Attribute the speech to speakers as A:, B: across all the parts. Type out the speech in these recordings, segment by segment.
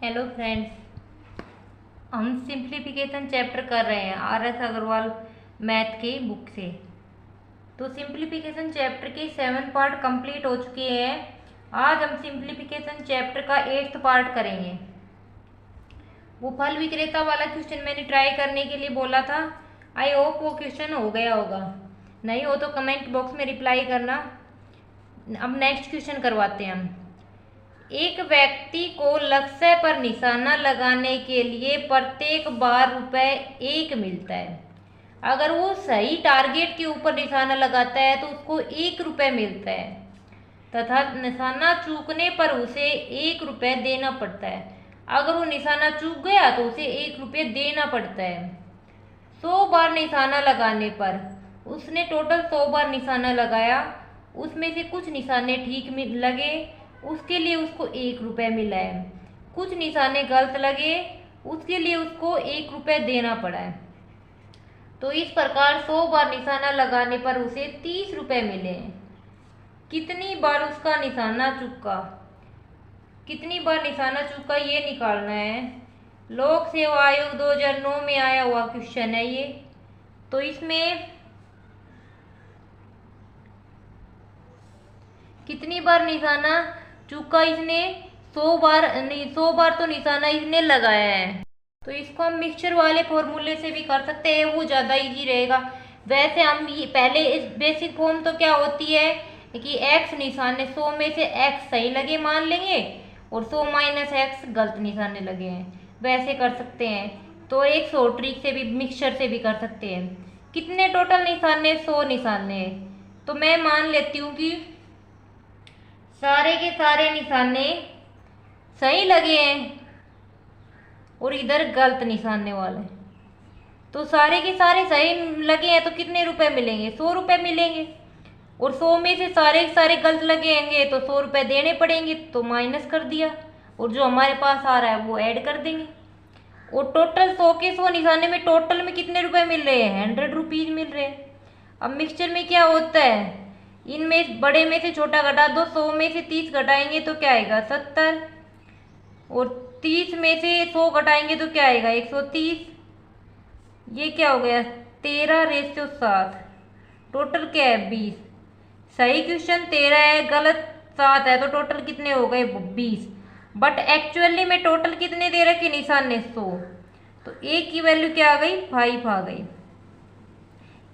A: Hello friends, हम simplification chapter कर रहे हैं आर.एस. अग्रवाल मैथ की बुक से। तो सिंप्लीफिकेशन चैप्टर के 7 पार्ट कंप्लीट हो चुके हैं। आज हम सिंप्लीफिकेशन चैप्टर का 8th पार्ट करेंगे। वो फल विक्रेता वाला क्वेश्चन मैंने ट्राई करने के लिए बोला था। आई होप वो क्वेश्चन हो गया होगा, नहीं हो तो कमेंट बॉक्स में रिप्लाई करना। अब नेक्स्ट क्वेश्चन करवाते हैं हम। एक व्यक्ति को लक्ष्य पर निशाना लगाने के लिए प्रत्येक बार रुपए 1 मिलता है। अगर वो सही टारगेट के ऊपर निशाना लगाता है तो उसको 1 रुपये मिलता है तथा निशाना चूकने पर उसे 1 रुपये देना पड़ता है। अगर वो निशाना चूक गया तो उसे 1 रुपये देना पड़ता है। 100 बार निशाना लगाने पर उसने टोटल 100 बार निशाना लगाया, उसमें से कुछ निशाने ठीक लगे, उसके लिए उसको 1 रुपये मिला है। कुछ निशाने गलत लगे, उसके लिए उसको 1 रुपये देना पड़ा है। तो इस प्रकार 100 बार निशाना लगाने पर उसे 30 रुपये मिले हैं। कितनी बार उसका निशाना चूका, कितनी बार निशाना चूका ये निकालना है। लोक सेवा आयोग 2009 में आया हुआ क्वेश्चन है ये। तो इसमें कितनी बार निशाना चूका इसने, 100 बार नहीं, 100 बार तो निशाना इसने लगाया है। तो इसको हम मिक्सचर वाले फॉर्मूले से भी कर सकते हैं, वो ज़्यादा इजी रहेगा। वैसे हम पहले इस बेसिक फॉर्म तो क्या होती है कि x निशाने 100 में से x सही लगे मान लेंगे और 100 माइनस x गलत निशाने लगे हैं, वैसे कर सकते हैं। तो एक सौ ट्रिक से भी मिक्सचर से भी कर सकते हैं। कितने टोटल निशाने, 100 निशाने। तो मैं मान लेती हूँ कि सारे के सारे निशाने सही लगे हैं और इधर गलत निशाने वाले। तो सारे के सारे सही लगे हैं तो कितने रुपए मिलेंगे, 100 रुपये मिलेंगे। और 100 में से सारे के सारे गलत लगेंगे तो 100 रुपये देने पड़ेंगे, तो माइनस कर दिया और जो हमारे पास आ रहा है वो ऐड कर देंगे। और टोटल 100 के 100 निशाने में टोटल में कितने रुपए मिल रहे हैं, 100 रुपीज़ मिल रहे हैं। अब मिक्सचर में क्या होता है, इनमें बड़े में से छोटा घटा दो, 100 में से 30 घटाएंगे तो क्या आएगा 70, और 30 में से 100 घटाएंगे तो क्या आएगा 130। ये क्या हो गया 13:7। टोटल क्या है 20। सही क्वेश्चन 13 है, गलत 7 है, तो टोटल कितने हो गए 20। बट एक्चुअली में टोटल कितने दे रखे निशाने 100। तो एक की वैल्यू क्या आ गई 5 आ गई।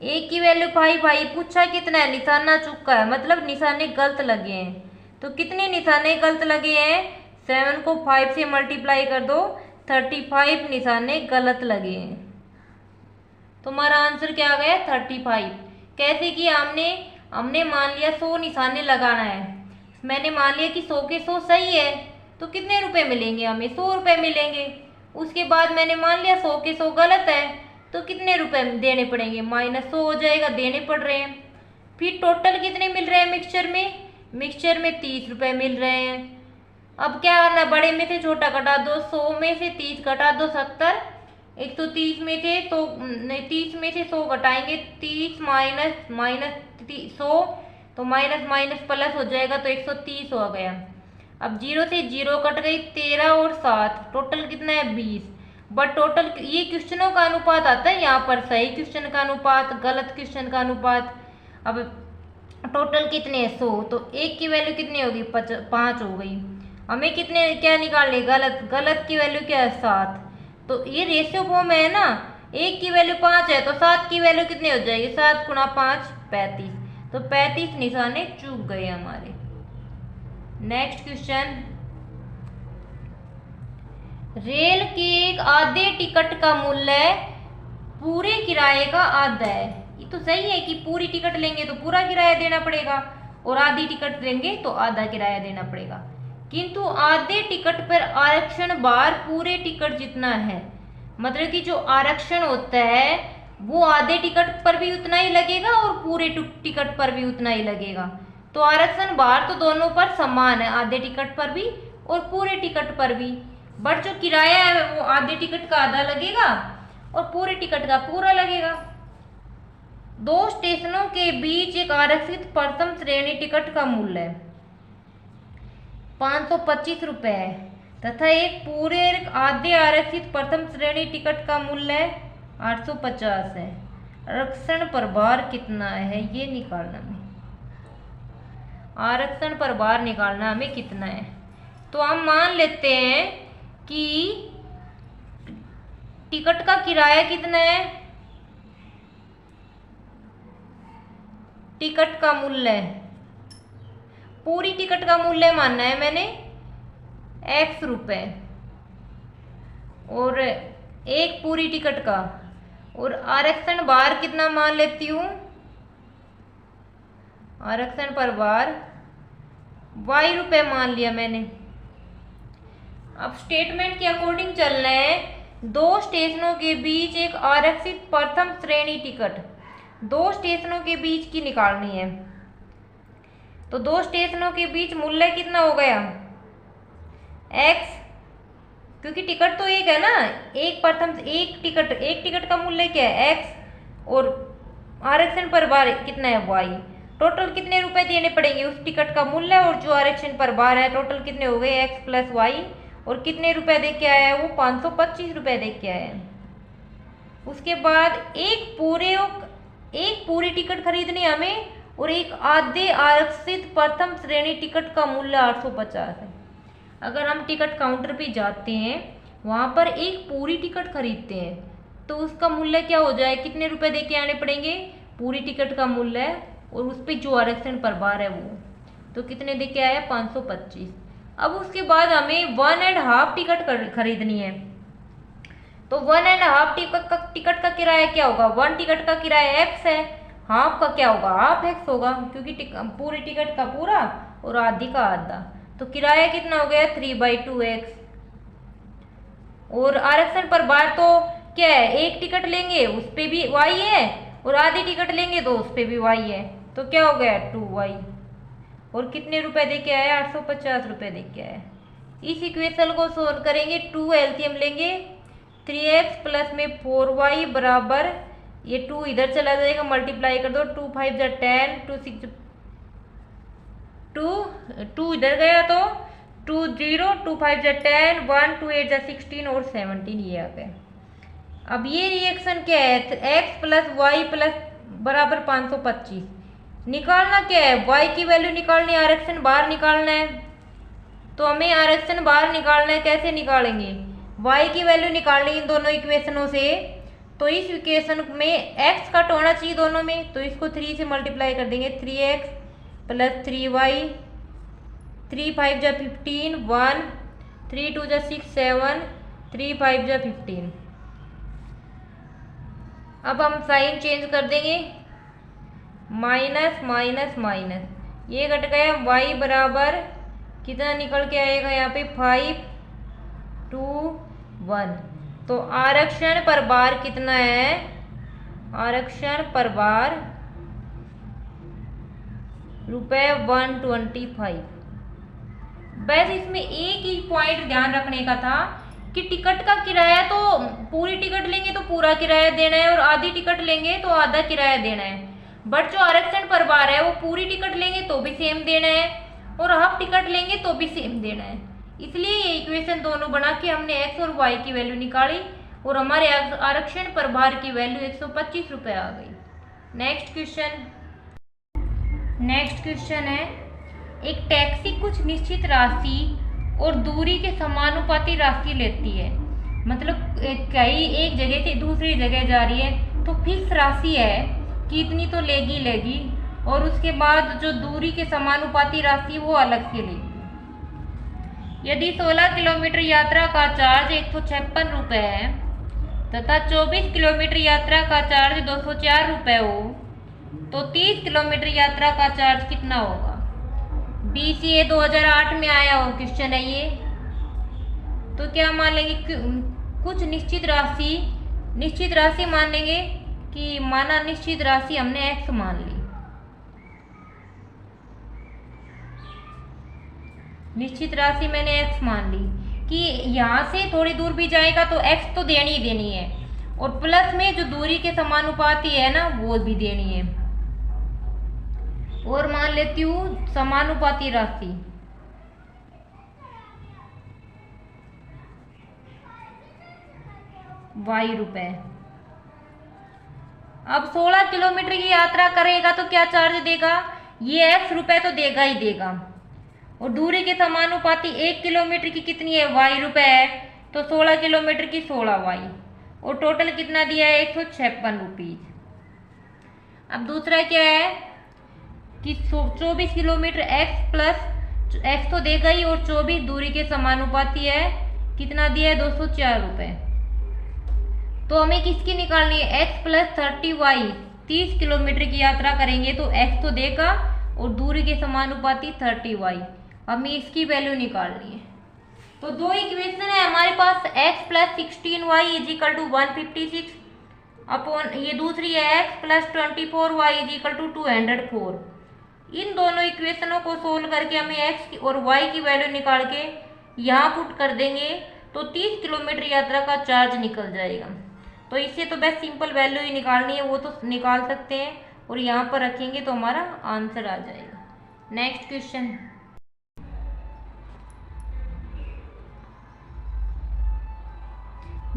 A: एक की वैल्यू 5 आई। पूछा कितना है, निशाना चूका है, मतलब निशाने गलत लगे हैं। तो कितने निशाने गलत लगे हैं, 7 को 5 से मल्टीप्लाई कर दो, 35 निशाने गलत लगे हैं। तुम्हारा आंसर क्या आ गया 35। कैसे किया हमने मान लिया 100 निशाने लगाना है। मैंने मान लिया कि 100 के 100 सही है तो कितने रुपए मिलेंगे हमें, 100 रुपये मिलेंगे। उसके बाद मैंने मान लिया 100 के 100 गलत है तो कितने रुपए देने पड़ेंगे, -100 हो जाएगा, देने पड़ रहे हैं। फिर टोटल कितने मिल रहे हैं मिक्सचर में 30 रुपये मिल रहे हैं। अब क्या करना, बड़े में से छोटा घटा दो, 100 में से 30 घटा दो 70, 130 में से तो नहीं, 30 में से 100 घटाएंगे, 30 माइनस 100, तो माइनस माइनस प्लस हो जाएगा तो 130 हो गया। अब 0 से 0 कट गई, 13 और 7, टोटल कितना है 20। बट टोटल ये क्वेश्चनों का अनुपात आता है यहाँ पर, सही क्वेश्चन का अनुपात, गलत क्वेश्चन का अनुपात। अब टोटल कितने हैं 100, तो एक की वैल्यू कितनी होगी 5 हो गई। हमें कितने क्या निकालने, गलत की वैल्यू क्या है 7। तो ये रेशियो फॉर्म है ना, एक की वैल्यू 5 है तो 7 की वैल्यू कितनी हो जाएगी, 7 गुणा 5 35। तो 35 निशाने चूक गए हमारे। नेक्स्ट क्वेश्चन, रेल के एक आधे टिकट का मूल्य पूरे किराए का आधा है। ये तो सही है कि पूरी टिकट लेंगे तो पूरा किराया देना पड़ेगा और आधी टिकट लेंगे तो आधा किराया देना पड़ेगा। किंतु आधे टिकट पर आरक्षण भार पूरे टिकट जितना है। मतलब कि जो आरक्षण होता है वो आधे टिकट पर भी उतना ही लगेगा और पूरे टिकट पर भी उतना ही लगेगा। तो आरक्षण भार तो दोनों पर समान है, आधे टिकट पर भी और पूरे टिकट पर भी। बट जो किराया है वो आधे टिकट का आधा लगेगा और पूरे टिकट का पूरा लगेगा। 2 स्टेशनों के बीच एक आरक्षित प्रथम श्रेणी टिकट का मूल्य 525 रुपये है। तथा एक पूरे आधे आरक्षित प्रथम श्रेणी टिकट का मूल्य 850 है। आरक्षण प्रभार कितना है ये निकालना हमें। आरक्षण प्रभार निकालना हमें कितना है। तो हम मान लेते हैं कि टिकट का किराया कितना है, टिकट का मूल्य, पूरी टिकट का मूल्य मानना है मैंने x रुपए, और एक पूरी टिकट का, और आरक्षण भार कितना मान लेती हूँ, आरक्षण पर भार y रुपए मान लिया मैंने। अब स्टेटमेंट के अकॉर्डिंग चलना है। दो स्टेशनों के बीच एक आरक्षित प्रथम श्रेणी टिकट, दो स्टेशनों के बीच की निकालनी है। तो दो स्टेशनों के बीच मूल्य कितना हो गया x, क्योंकि टिकट तो एक है ना, एक टिकट का मूल्य क्या है x, और आरक्षण पर भार कितना है y। टोटल कितने रुपए देने पड़ेंगे उस टिकट का मूल्य और जो आरक्षण पर भार है, टोटल कितने हो गए x प्लस y, और कितने रुपए दे के आया है वो 525 रुपए दे के आया है। उसके बाद एक पूरी टिकट खरीदनी हमें, और एक आधे आरक्षित प्रथम श्रेणी टिकट का मूल्य 850 है। अगर हम टिकट काउंटर पे जाते हैं, वहाँ पर एक पूरी टिकट खरीदते हैं, तो उसका मूल्य क्या हो जाए, कितने रुपए दे के आने पड़ेंगे, पूरी टिकट का मूल्य और उस पर जो आरक्षण पर भार है वो, तो कितने दे के आया 525। अब उसके बाद हमें 1.5 टिकट खरीदनी है। तो 1.5 टिकट का किराया क्या होगा, 1 टिकट का किराया x है, हाफ का क्या होगा, हाफ x होगा, क्योंकि पूरी टिकट का पूरा और आधी का आधा। तो किराया कितना हो गया 3/2x, और आरक्षण पर भार तो क्या है, एक टिकट लेंगे उस पे भी y है, और आधी टिकट लेंगे तो उस पे भी y है, तो क्या हो गया 2y, और कितने रुपए दे के आया 850 रुपए दे के आया। इस इक्वेशन को सोल्व करेंगे, 2 एलसीएम लेंगे, 3x प्लस में 4y बराबर, ये 2 इधर चला जाएगा, मल्टीप्लाई कर दो, 2 5 जा 10, 2 6 2 इधर गया तो 2 0, 2 5 जा 10, 1 2 8 जा 16 और 17 ये आ गया। अब ये रिएक्शन क्या है, x प्लस वाई प्लस बराबर 525, निकालना क्या है, y की वैल्यू निकालनी है, आरक्षण भार निकालना है। तो हमें आरक्षण भार निकालना है, कैसे निकालेंगे, y की वैल्यू निकालनी इन दोनों इक्वेशनों से। तो इस इक्वेशन में x कट होना चाहिए दोनों में, तो इसको 3 से मल्टीप्लाई कर देंगे, 3x प्लस 3y, 3 5 जा 15, 1 3 2 जा 6 7, 3 5 जा 15। अब हम साइन चेंज कर देंगे, माइनस माइनस माइनस, ये कट गया, y बराबर कितना निकल के आएगा यहाँ पे 5 2 1। तो आरक्षण पर भार कितना है, आरक्षण पर भार रुपए 125। बस इसमें एक ही पॉइंट ध्यान रखने का था कि टिकट का किराया तो पूरी टिकट लेंगे तो पूरा किराया देना है, और आधी टिकट लेंगे तो आधा किराया देना है। बट जो आरक्षण पर भार है वो पूरी टिकट लेंगे तो भी सेम देना है, और हाफ टिकट लेंगे तो भी सेम देना है। इसलिए ये इक्वेशन दोनों बना के हमने x और y की वैल्यू निकाली, और हमारे आरक्षण पर भार की वैल्यू 125 रुपये आ गई। नेक्स्ट क्वेश्चन है, एक टैक्सी कुछ निश्चित राशि और दूरी के समानुपाती राशि लेती है, मतलब कहीं एक जगह से दूसरी जगह जा रही है, तो फिक्स राशि है कि इतनी तो लेगी, और उसके बाद जो दूरी के समानुपाती राशि वो अलग से लेगी। यदि 16 किलोमीटर यात्रा का चार्ज 156 रुपये है तथा 24 किलोमीटर यात्रा का चार्ज 204 रुपये हो, तो 30 किलोमीटर यात्रा का चार्ज कितना होगा। BCA 2008 में आया हो क्वेश्चन है ये। तो क्या मान लेंगे, कुछ निश्चित राशि मान लेंगे कि माना निश्चित राशि हमने x मान ली, निश्चित राशि मैंने x मान ली कि यहाँ से थोड़ी दूर भी जाएगा तो x तो देनी ही देनी है, और प्लस में जो दूरी के समानुपाती है ना वो भी देनी है। और मान लेती हूँ समानुपाती राशि, वाई रुपए। अब 16 किलोमीटर की यात्रा करेगा तो क्या चार्ज देगा, ये एक्स रुपए तो देगा ही देगा। और दूरी के समानुपाती 1 किलोमीटर की कितनी है, वाई रुपए है, तो 16 किलोमीटर की 16 वाई। और टोटल कितना दिया है, 156 रुपीज। अब दूसरा क्या है कि 24 किलोमीटर एक्स प्लस एक्स तो देगा ही, और 24 दूरी के समानुपाती है, कितना दिया है, 204 रुपए। तो हमें किसकी निकालनी है, एक्स प्लस 30 वाई। 30 किलोमीटर की यात्रा करेंगे तो एक्स तो देगा और दूरी के समानुपाती 30 वाई, हमें इसकी वैल्यू निकालनी है। तो दो इक्वेशन है हमारे पास, x plus 16y is equal to 156 upon ये दूसरी है x plus 24y is equal to 204। इन दोनों इक्वेशनों को सोल्व करके हमें x और y की वैल्यू निकाल के यहाँ पुट कर देंगे तो 30 किलोमीटर यात्रा का चार्ज निकल जाएगा। तो इससे तो बस सिंपल वैल्यू ही निकालनी है, वो तो निकाल सकते हैं और यहाँ पर रखेंगे तो हमारा आंसर आ जाएगा। नेक्स्ट क्वेश्चन,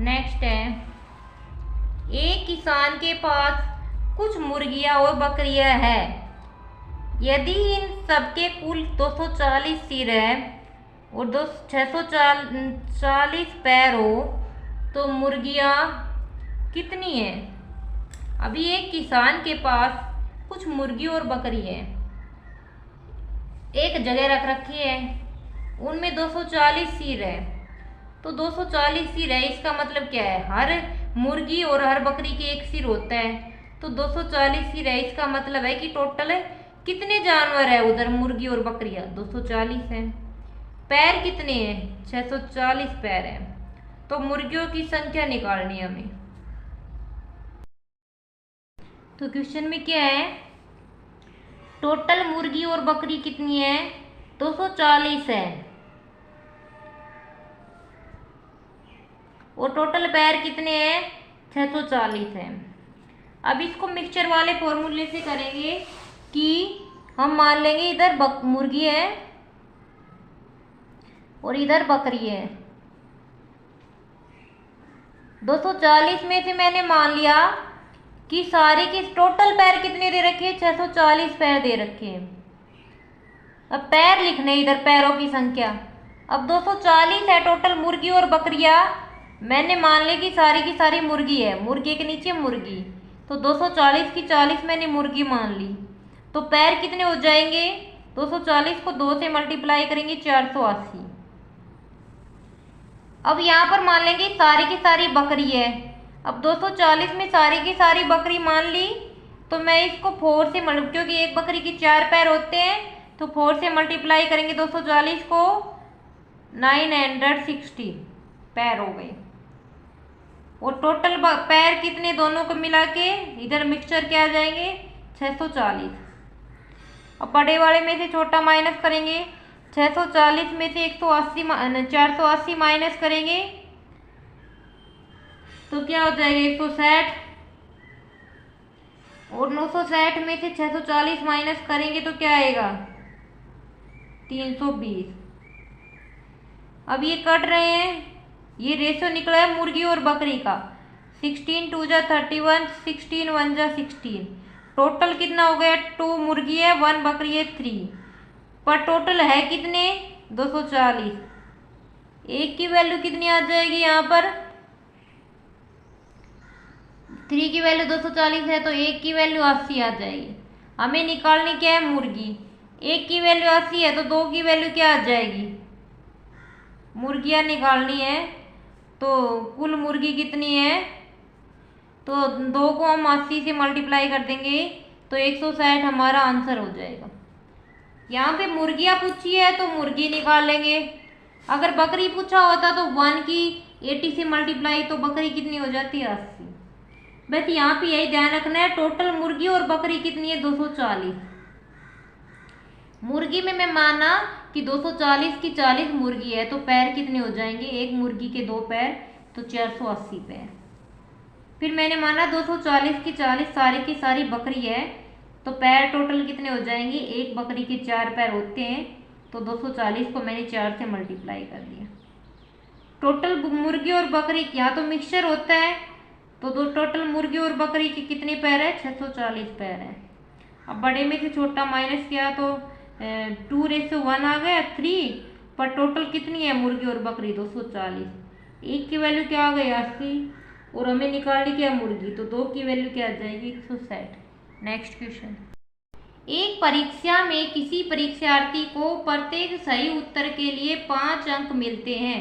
A: नेक्स्ट है, एक किसान के पास कुछ मुर्गियां और बकरियां हैं। यदि इन सबके कुल 240 सिर है और 640 पैर हो तो मुर्गियां कितनी हैं। अभी एक किसान के पास कुछ मुर्गी और बकरी है, एक जगह रख रखी है, उनमें 240 सिर है। तो 240 सिर है, इसका मतलब क्या है, हर मुर्गी और हर बकरी के एक सिर होता है, तो 240 सिर है, इसका मतलब है कि टोटल कितने जानवर है उधर, मुर्गी और बकरियां 240 है। पैर कितने हैं, 640 पैर है। तो मुर्गियों की संख्या निकालनी है हमें। तो क्वेश्चन में क्या है, टोटल मुर्गी और बकरी कितनी है, 240 है, और टोटल पैर कितने हैं, 640 है। अब इसको मिक्सचर वाले फॉर्मूले से करेंगे कि हम मान लेंगे इधर मुर्गी है और इधर बकरी है। 240 में से मैंने मान लिया कि सारे के टोटल पैर कितने दे रखे, 640 पैर दे रखे हैं। अब पैर लिखने इधर पैरों की संख्या। अब 240 है टोटल मुर्गी और बकरियां, मैंने मान लिया कि सारी मुर्गी है, मुर्गी के नीचे मुर्गी, तो 240 की 40 मैंने मुर्गी मान ली। तो पैर कितने हो जाएंगे, 240 को 2 से मल्टीप्लाई करेंगे 480। अब यहाँ पर मान लेंगे सारी की सारी बकरी है। अब 240 में सारी की सारी बकरी मान ली, तो मैं इसको 4 से क्योंकि एक बकरी की 4 पैर होते हैं, तो 4 से मल्टीप्लाई करेंगे 240 को, 960 पैर हो गए। और टोटल पैर कितने दोनों को मिला के इधर मिक्सचर के आ जाएंगे 640। अब बड़े वाले में से छोटा माइनस करेंगे, 640 में से 480 माइनस करेंगे तो क्या हो जाएगा 160, और 960 में से 640 माइनस करेंगे तो क्या आएगा 320। अब ये कट रहे हैं, ये रेशो निकला है मुर्गी और बकरी का, 16 2 जा 31, 16 1 जा 16। टोटल कितना हो गया, 2 मुर्गी है 1 बकरी है 3, पर टोटल है कितने 240। एक की वैल्यू कितनी आ जाएगी, यहाँ पर 3 की वैल्यू 240 है तो एक की वैल्यू 80 आ जाएगी। हमें निकालनी क्या है, मुर्गी। एक की वैल्यू 80 है तो 2 की वैल्यू क्या आ जाएगी, मुर्गियाँ निकालनी है। तो कुल मुर्गी कितनी है, तो 2 को हम 80 से मल्टीप्लाई कर देंगे तो 160 हमारा आंसर हो जाएगा। यहाँ पे मुर्गियाँ पूछी है तो मुर्गी निकाल लेंगे। अगर बकरी पूछा होता तो 1 की 80 से मल्टीप्लाई, तो बकरी कितनी हो जाती है 80। बस यहाँ पे यही ध्यान रखना है, टोटल मुर्गी और बकरी कितनी है 240। मुर्गी में मैं माना कि 240 की 40 मुर्गी है तो पैर कितने हो जाएंगे, एक मुर्गी के 2 पैर तो 480 पैर। फिर मैंने माना 240 की 40 सारी की सारी बकरी है तो पैर टोटल कितने हो जाएंगे, एक बकरी के 4 पैर होते हैं तो 240 को मैंने 4 से मल्टीप्लाई कर दिया। टोटल मुर्गी और बकरी यहाँ तो मिक्सचर होता है, तो दो टोटल मुर्गी और बकरी के कितने पैर है? 640 पैर है। अब बड़े में से छोटा माइनस किया तो 2:1 आ गया 3, पर टोटल कितनी है मुर्गी और बकरी? 240। एक की वैल्यू क्या आ गई? 80, और हमें निकालनी क्या? मुर्गी, तो 2 की वैल्यू क्या आ जाएगी? 160। Next question. एक परीक्षा में किसी परीक्षार्थी को प्रत्येक सही उत्तर के लिए 5 अंक मिलते हैं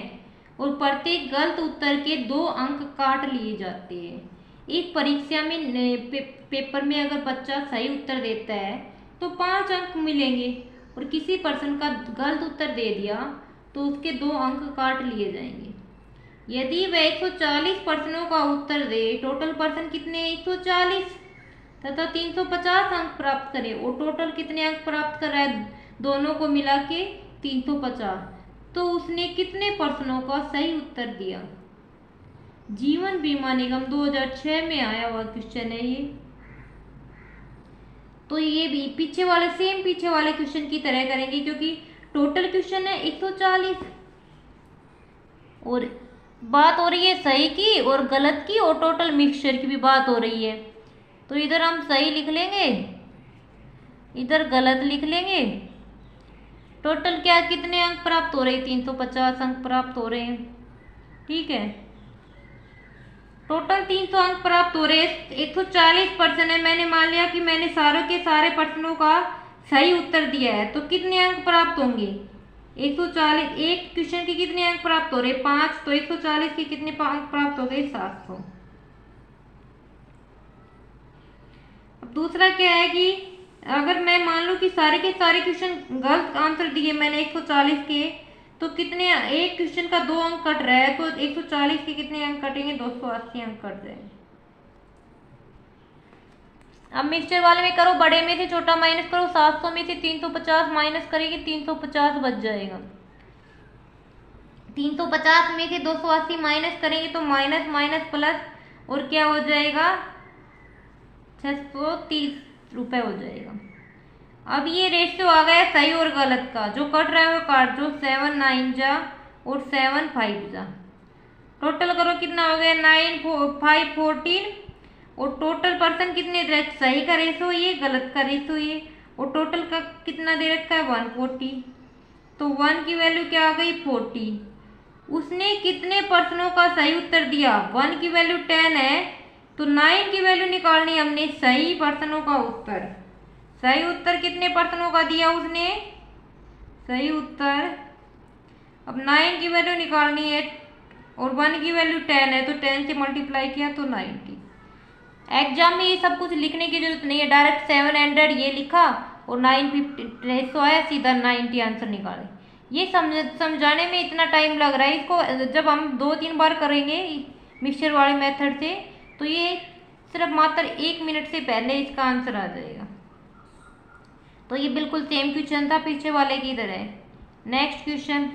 A: और प्रत्येक गलत उत्तर के 2 अंक काट लिए जाते हैं। एक परीक्षा में पेपर में अगर बच्चा सही उत्तर देता है तो 5 अंक मिलेंगे, और किसी पर्सन का गलत उत्तर दे दिया तो उसके 2 अंक काट लिए जाएंगे। यदि वह 140 प्रश्नों का उत्तर दे, टोटल पर्सन कितने? 140, तथा 350 अंक प्राप्त करे, और टोटल कितने अंक प्राप्त कर रहा है? दोनों को मिला के 350, तो उसने कितने प्रश्नों का सही उत्तर दिया? जीवन बीमा निगम 2006 में आया हुआ क्वेश्चन है ये। तो ये भी पीछे वाले सेम पीछे वाले क्वेश्चन की तरह करेंगे, क्योंकि टोटल क्वेश्चन है 140 और बात हो रही है सही की और गलत की, और टोटल मिक्सचर की भी बात हो रही है। तो इधर हम सही लिख लेंगे, इधर गलत लिख लेंगे। टोटल क्या कितने अंक प्राप्त हो रहे हैं? 350 अंक प्राप्त हो रहे हैं। ठीक है, टोटल 300 अंक प्राप्त हो रहे हैं। 140 प्रश्न है, मैंने मान लिया कि मैंने सारों के सारे प्रश्नों का सही उत्तर दिया है, तो कितने अंक प्राप्त होंगे? 140। एक क्वेश्चन के कितने अंक प्राप्त हो रहे? 5, तो 140 के कितने अंक प्राप्त हो गए? 700। अब दूसरा क्या है कि अगर मैं मान लूं कि सारे के सारे क्वेश्चन गलत आंसर दिए मैंने 140 के, तो कितने? एक क्वेश्चन का 2 अंक कट रहा है, तो 140 के कितने अंक कटेंगे? 280 अंक कट जाएंगे। अब मिक्सचर वाले में करो, बड़े में से छोटा माइनस करो, 700 में से 350 माइनस करेंगे 350 बच जाएगा। 350 में से 280 माइनस करेंगे तो माइनस माइनस प्लस, और क्या हो जाएगा? 630 रुपये हो जाएगा। अब ये रेशियो आ गया सही और गलत का, जो कट रहा है वो काट दो, 7 9 जा और 7 5 जा। टोटल करो कितना हो गया? 9 5 14, और टोटल पर्सन कितने दे? सही का रेशियो ये, गलत का रेशियो ये, और टोटल का कितना दे रखा है? 140। तो 1 की वैल्यू क्या आ गई? 40। उसने कितने प्रश्नों का सही उत्तर दिया? 1 की वैल्यू 10 है, तो 9 की वैल्यू निकालनी हमने सही प्रश्नों का उत्तर। सही उत्तर कितने प्रश्नों का दिया उसने? सही उत्तर। अब 9 की वैल्यू निकालनी है और 1 की वैल्यू 10 है, तो 10 से मल्टीप्लाई किया तो 90। एग्जाम में ये सब कुछ लिखने की जरूरत नहीं है, डायरेक्ट 700 ये लिखा और 950 रेशो आया, सीधा 90 आंसर निकाले। ये समझाने में इतना टाइम लग रहा है, इसको जब हम 2-3 बार करेंगे मिक्सचर वाले मेथड से, तो ये सिर्फ मात्र 1 मिनट से पहले इसका आंसर आ जाएगा। तो ये बिल्कुल सेम क्वेश्चन था पीछे वाले की तरह। Next question.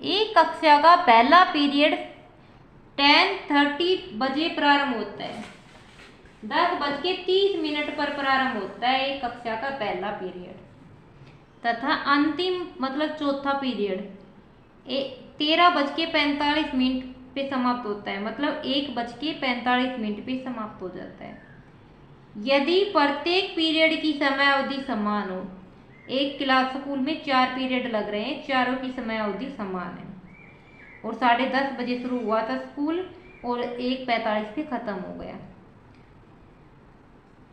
A: एक कक्षा का पहला पीरियड 10:30 बजे प्रारंभ होता है, 10:30 पर प्रारंभ होता है एक कक्षा का पहला पीरियड, तथा अंतिम मतलब चौथा पीरियड 13:45 पे समाप्त होता है, मतलब 1:45 पे समाप्त हो जाता है। यदि प्रत्येक पीरियड की समय अवधि समान हो, एक क्लास स्कूल में 4 पीरियड लग रहे हैं, चारों की समय अवधि समान है, और 10:30 बजे शुरू हुआ था स्कूल और 1:45 पे खत्म हो गया।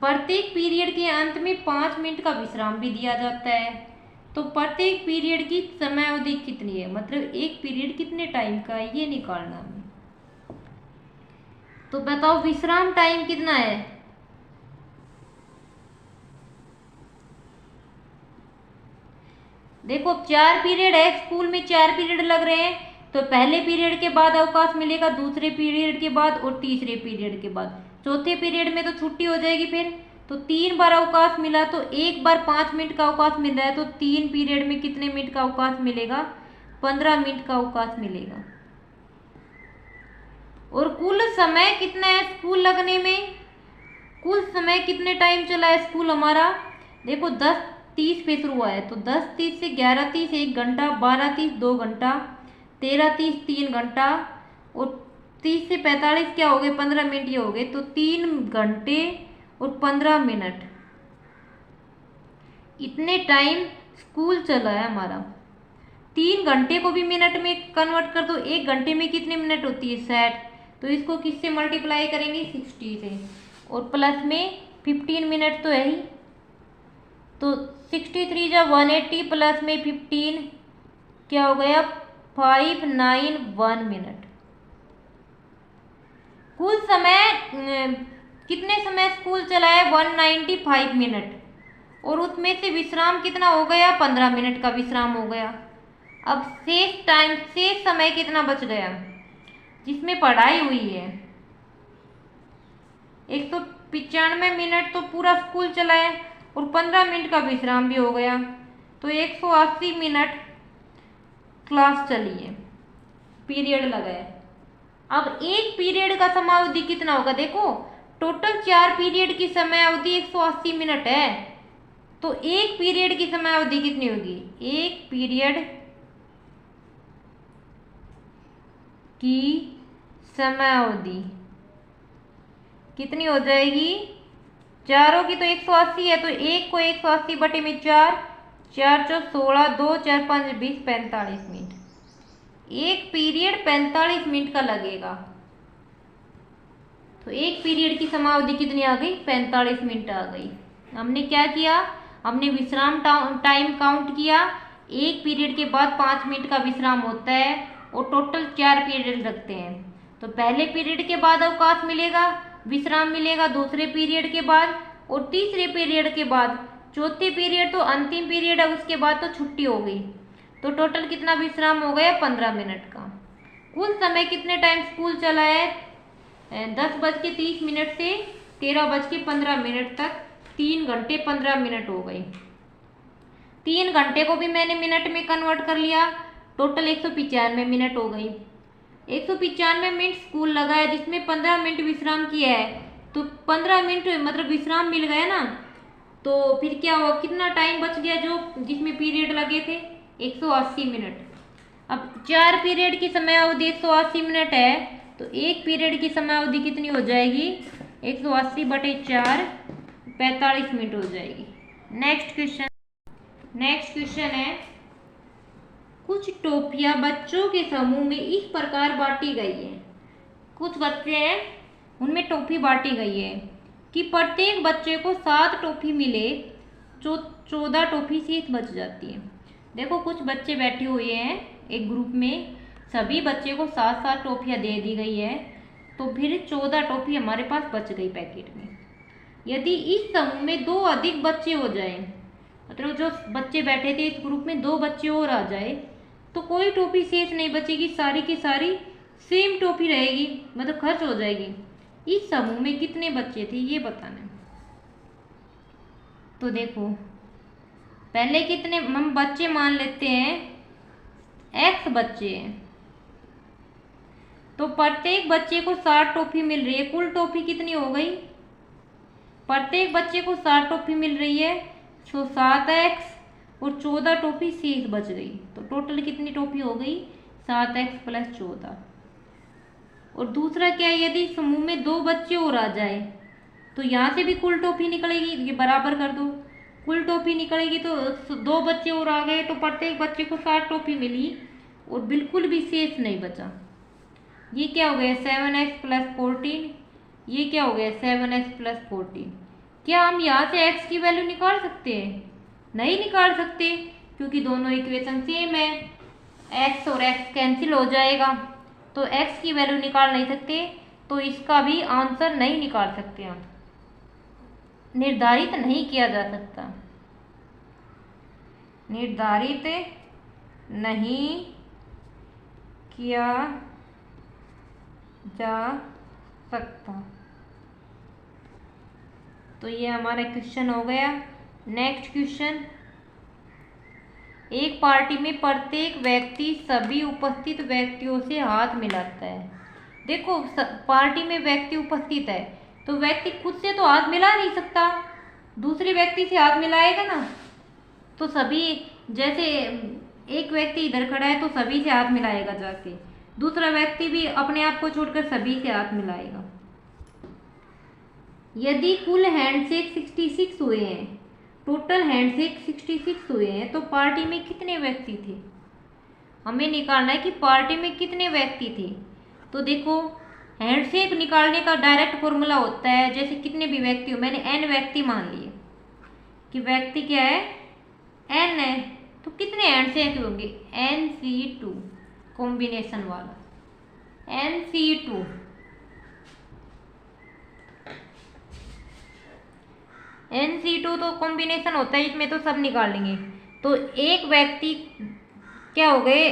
A: प्रत्येक पीरियड के अंत में 5 मिनट का विश्राम भी दिया जाता है, तो प्रत्येक पीरियड की समय अवधि कितनी है, मतलब एक पीरियड कितने टाइम का है ये निकालना है। तो बताओ विश्राम टाइम कितना है? देखो 4 पीरियड है, स्कूल में 4 पीरियड लग रहे हैं, तो पहले पीरियड के बाद अवकाश मिलेगा, दूसरे पीरियड के बाद और तीसरे पीरियड के बाद। चौथे पीरियड में तो छुट्टी हो जाएगी फिर, तो 3 बार अवकाश मिला, तो एक बार 5 मिनट का अवकाश मिल रहा है, तो 3 पीरियड में कितने मिनट का अवकाश मिलेगा? 15 मिनट का अवकाश मिलेगा। और कुल समय कितना है स्कूल लगने में? कुल समय कितने टाइम चला है स्कूल हमारा? देखो 10:30 पे शुरू हुआ है, तो 10:30 से 11:30 1 घंटा, 12:30 2 घंटा, 13:30 3 घंटा, और 30 से 45 क्या हो गए, 15 मिनट ये हो गए। तो 3 घंटे और 15 मिनट, इतने टाइम स्कूल चला है हमारा। 3 घंटे को भी मिनट में कन्वर्ट कर दो, 1 घंटे में कितने मिनट होती है, 60। तो इसको किससे मल्टीप्लाई करेंगे, 60 से, और प्लस में 15 मिनट तो है ही। तो 63 जा 180 प्लस में 15 क्या हो गया, 591 मिनट। कुल समय कितने समय स्कूल चला है, 195 मिनट, और उसमें से विश्राम कितना हो गया, 15 मिनट का विश्राम हो गया। अब शेष समय कितना बच गया जिसमें पढ़ाई हुई है, 195 मिनट तो पूरा स्कूल चला है, और 15 मिनट का विश्राम भी हो गया, तो 180 मिनट क्लास चली है, पीरियड लगा है। अब एक पीरियड का समयावधि कितना होगा, देखो टोटल 4 पीरियड की समय अवधि 180 मिनट है, तो एक पीरियड की समय अवधि कितनी होगी, एक पीरियड की समय अवधि कितनी हो जाएगी, चारों की तो 180 है, तो एक को 180 बटे में 4, 4 चौ 16, 2 4 5 20, 45 मिनट। एक पीरियड 45 मिनट का लगेगा, तो एक पीरियड की समावधि कितनी आ गई, 45 मिनट आ गई। हमने क्या किया, हमने विश्राम टाइम काउंट किया, एक पीरियड के बाद 5 मिनट का विश्राम होता है, और टोटल 4 पीरियड रखते हैं। तो पहले पीरियड के बाद अवकाश मिलेगा, विश्राम मिलेगा दूसरे पीरियड के बाद, और तीसरे पीरियड के बाद, चौथे पीरियड तो अंतिम पीरियड है, उसके बाद तो छुट्टी हो गई। तो टोटल कितना विश्राम हो गया, 15 मिनट का। कुल समय कितने टाइम स्कूल चला है, 10:30 से 13:15 तक, 3 घंटे 15 मिनट हो गई। 3 घंटे को भी मैंने मिनट में कन्वर्ट कर लिया, टोटल 195 मिनट हो गई। 195 मिनट स्कूल लगा है, जिसमें 15 मिनट विश्राम किया है, तो 15 मिनट मतलब विश्राम मिल गया ना, तो फिर क्या हुआ, कितना टाइम बच गया जो जिसमें पीरियड लगे थे, 180 मिनट। अब 4 पीरियड की समय अवधि 180 मिनट है, तो एक पीरियड की समय अवधि कितनी हो जाएगी, 180 बटे 4, 45 मिनट हो जाएगी। नेक्स्ट क्वेश्चन है, कुछ टोपियां बच्चों के समूह में इस प्रकार बांटी गई है। कुछ बच्चे हैं उनमें टोपी बांटी गई है कि प्रत्येक बच्चे को 7 टोपी मिले, जो 14 टोपी शेष बच जाती है। देखो कुछ बच्चे बैठे हुए हैं एक ग्रुप में, सभी बच्चे को 7-7 टोपियाँ दे दी गई है, तो फिर 14 टोपी हमारे पास बच गई पैकेट में। यदि इस समूह में 2 अधिक बच्चे हो जाए, मतलब जो बच्चे बैठे थे इस ग्रुप में 2 बच्चे और आ जाए, तो कोई टोपी शेष नहीं बचेगी, सारी की सारी सेम टोपी रहेगी, मतलब खर्च हो जाएगी। इस समूह में कितने बच्चे थे ये बताना है। तो देखो पहले कितने हम बच्चे मान लेते हैं, x बच्चे हैं, तो प्रत्येक बच्चे को 60 टोपी मिल रही है। कुल टोपी कितनी हो गई, प्रत्येक बच्चे को 60 टोपी मिल रही है, तो 7x और 14 टोपी शेष बच गई, तो टोटल कितनी टोपी हो गई, 7x + 14। और दूसरा क्या है, यदि समूह में 2 बच्चे और आ जाए, तो यहाँ से भी कुल टोपी निकलेगी, ये बराबर कर दो, कुल टोपी निकलेगी, तो 2 बच्चे और आ गए, तो प्रत्येक बच्चे को 60 टोपी मिली और बिल्कुल भी शेष नहीं बचा। ये क्या हो गया, 7x + 14, ये क्या हो गया, 7x + 14। क्या हम यहाँ से x की वैल्यू निकाल सकते हैं, नहीं निकाल सकते, क्योंकि दोनों इक्वेशन सेम है, x और x कैंसिल हो जाएगा, तो x की वैल्यू निकाल नहीं सकते, तो इसका भी आंसर नहीं निकाल सकते, हम निर्धारित नहीं किया जा सकता, निर्धारित नहीं किया जा सकता। तो ये हमारा क्वेश्चन हो गया। नेक्स्ट क्वेश्चन, एक पार्टी में प्रत्येक व्यक्ति सभी उपस्थित व्यक्तियों से हाथ मिलाता है। देखो पार्टी में व्यक्ति उपस्थित है, तो व्यक्ति खुद से तो हाथ मिला नहीं सकता, दूसरे व्यक्ति से हाथ मिलाएगा ना, तो सभी, जैसे एक व्यक्ति इधर खड़ा है तो सभी से हाथ मिलाएगा जाके, दूसरा व्यक्ति भी अपने आप को छोड़कर सभी से हाथ मिलाएगा। यदि कुल हैंडशेक 66 हुए हैं, टोटल हैंडशेक 66 हुए हैं, तो पार्टी में कितने व्यक्ति थे? हमें निकालना है कि पार्टी में कितने व्यक्ति थे। तो देखो, हैंडशेक निकालने का डायरेक्ट फॉर्मूला होता है, जैसे कितने भी व्यक्ति हो, मैंने n व्यक्ति मान लिए कि व्यक्ति क्या है, n है, तो कितने हैंडशेक होंगे, NC2 कॉम्बिनेशन वाला, NC2 NC2 तो कॉम्बिनेशन होता है, इसमें तो सब निकाल लेंगे। तो एक व्यक्ति क्या हो गए,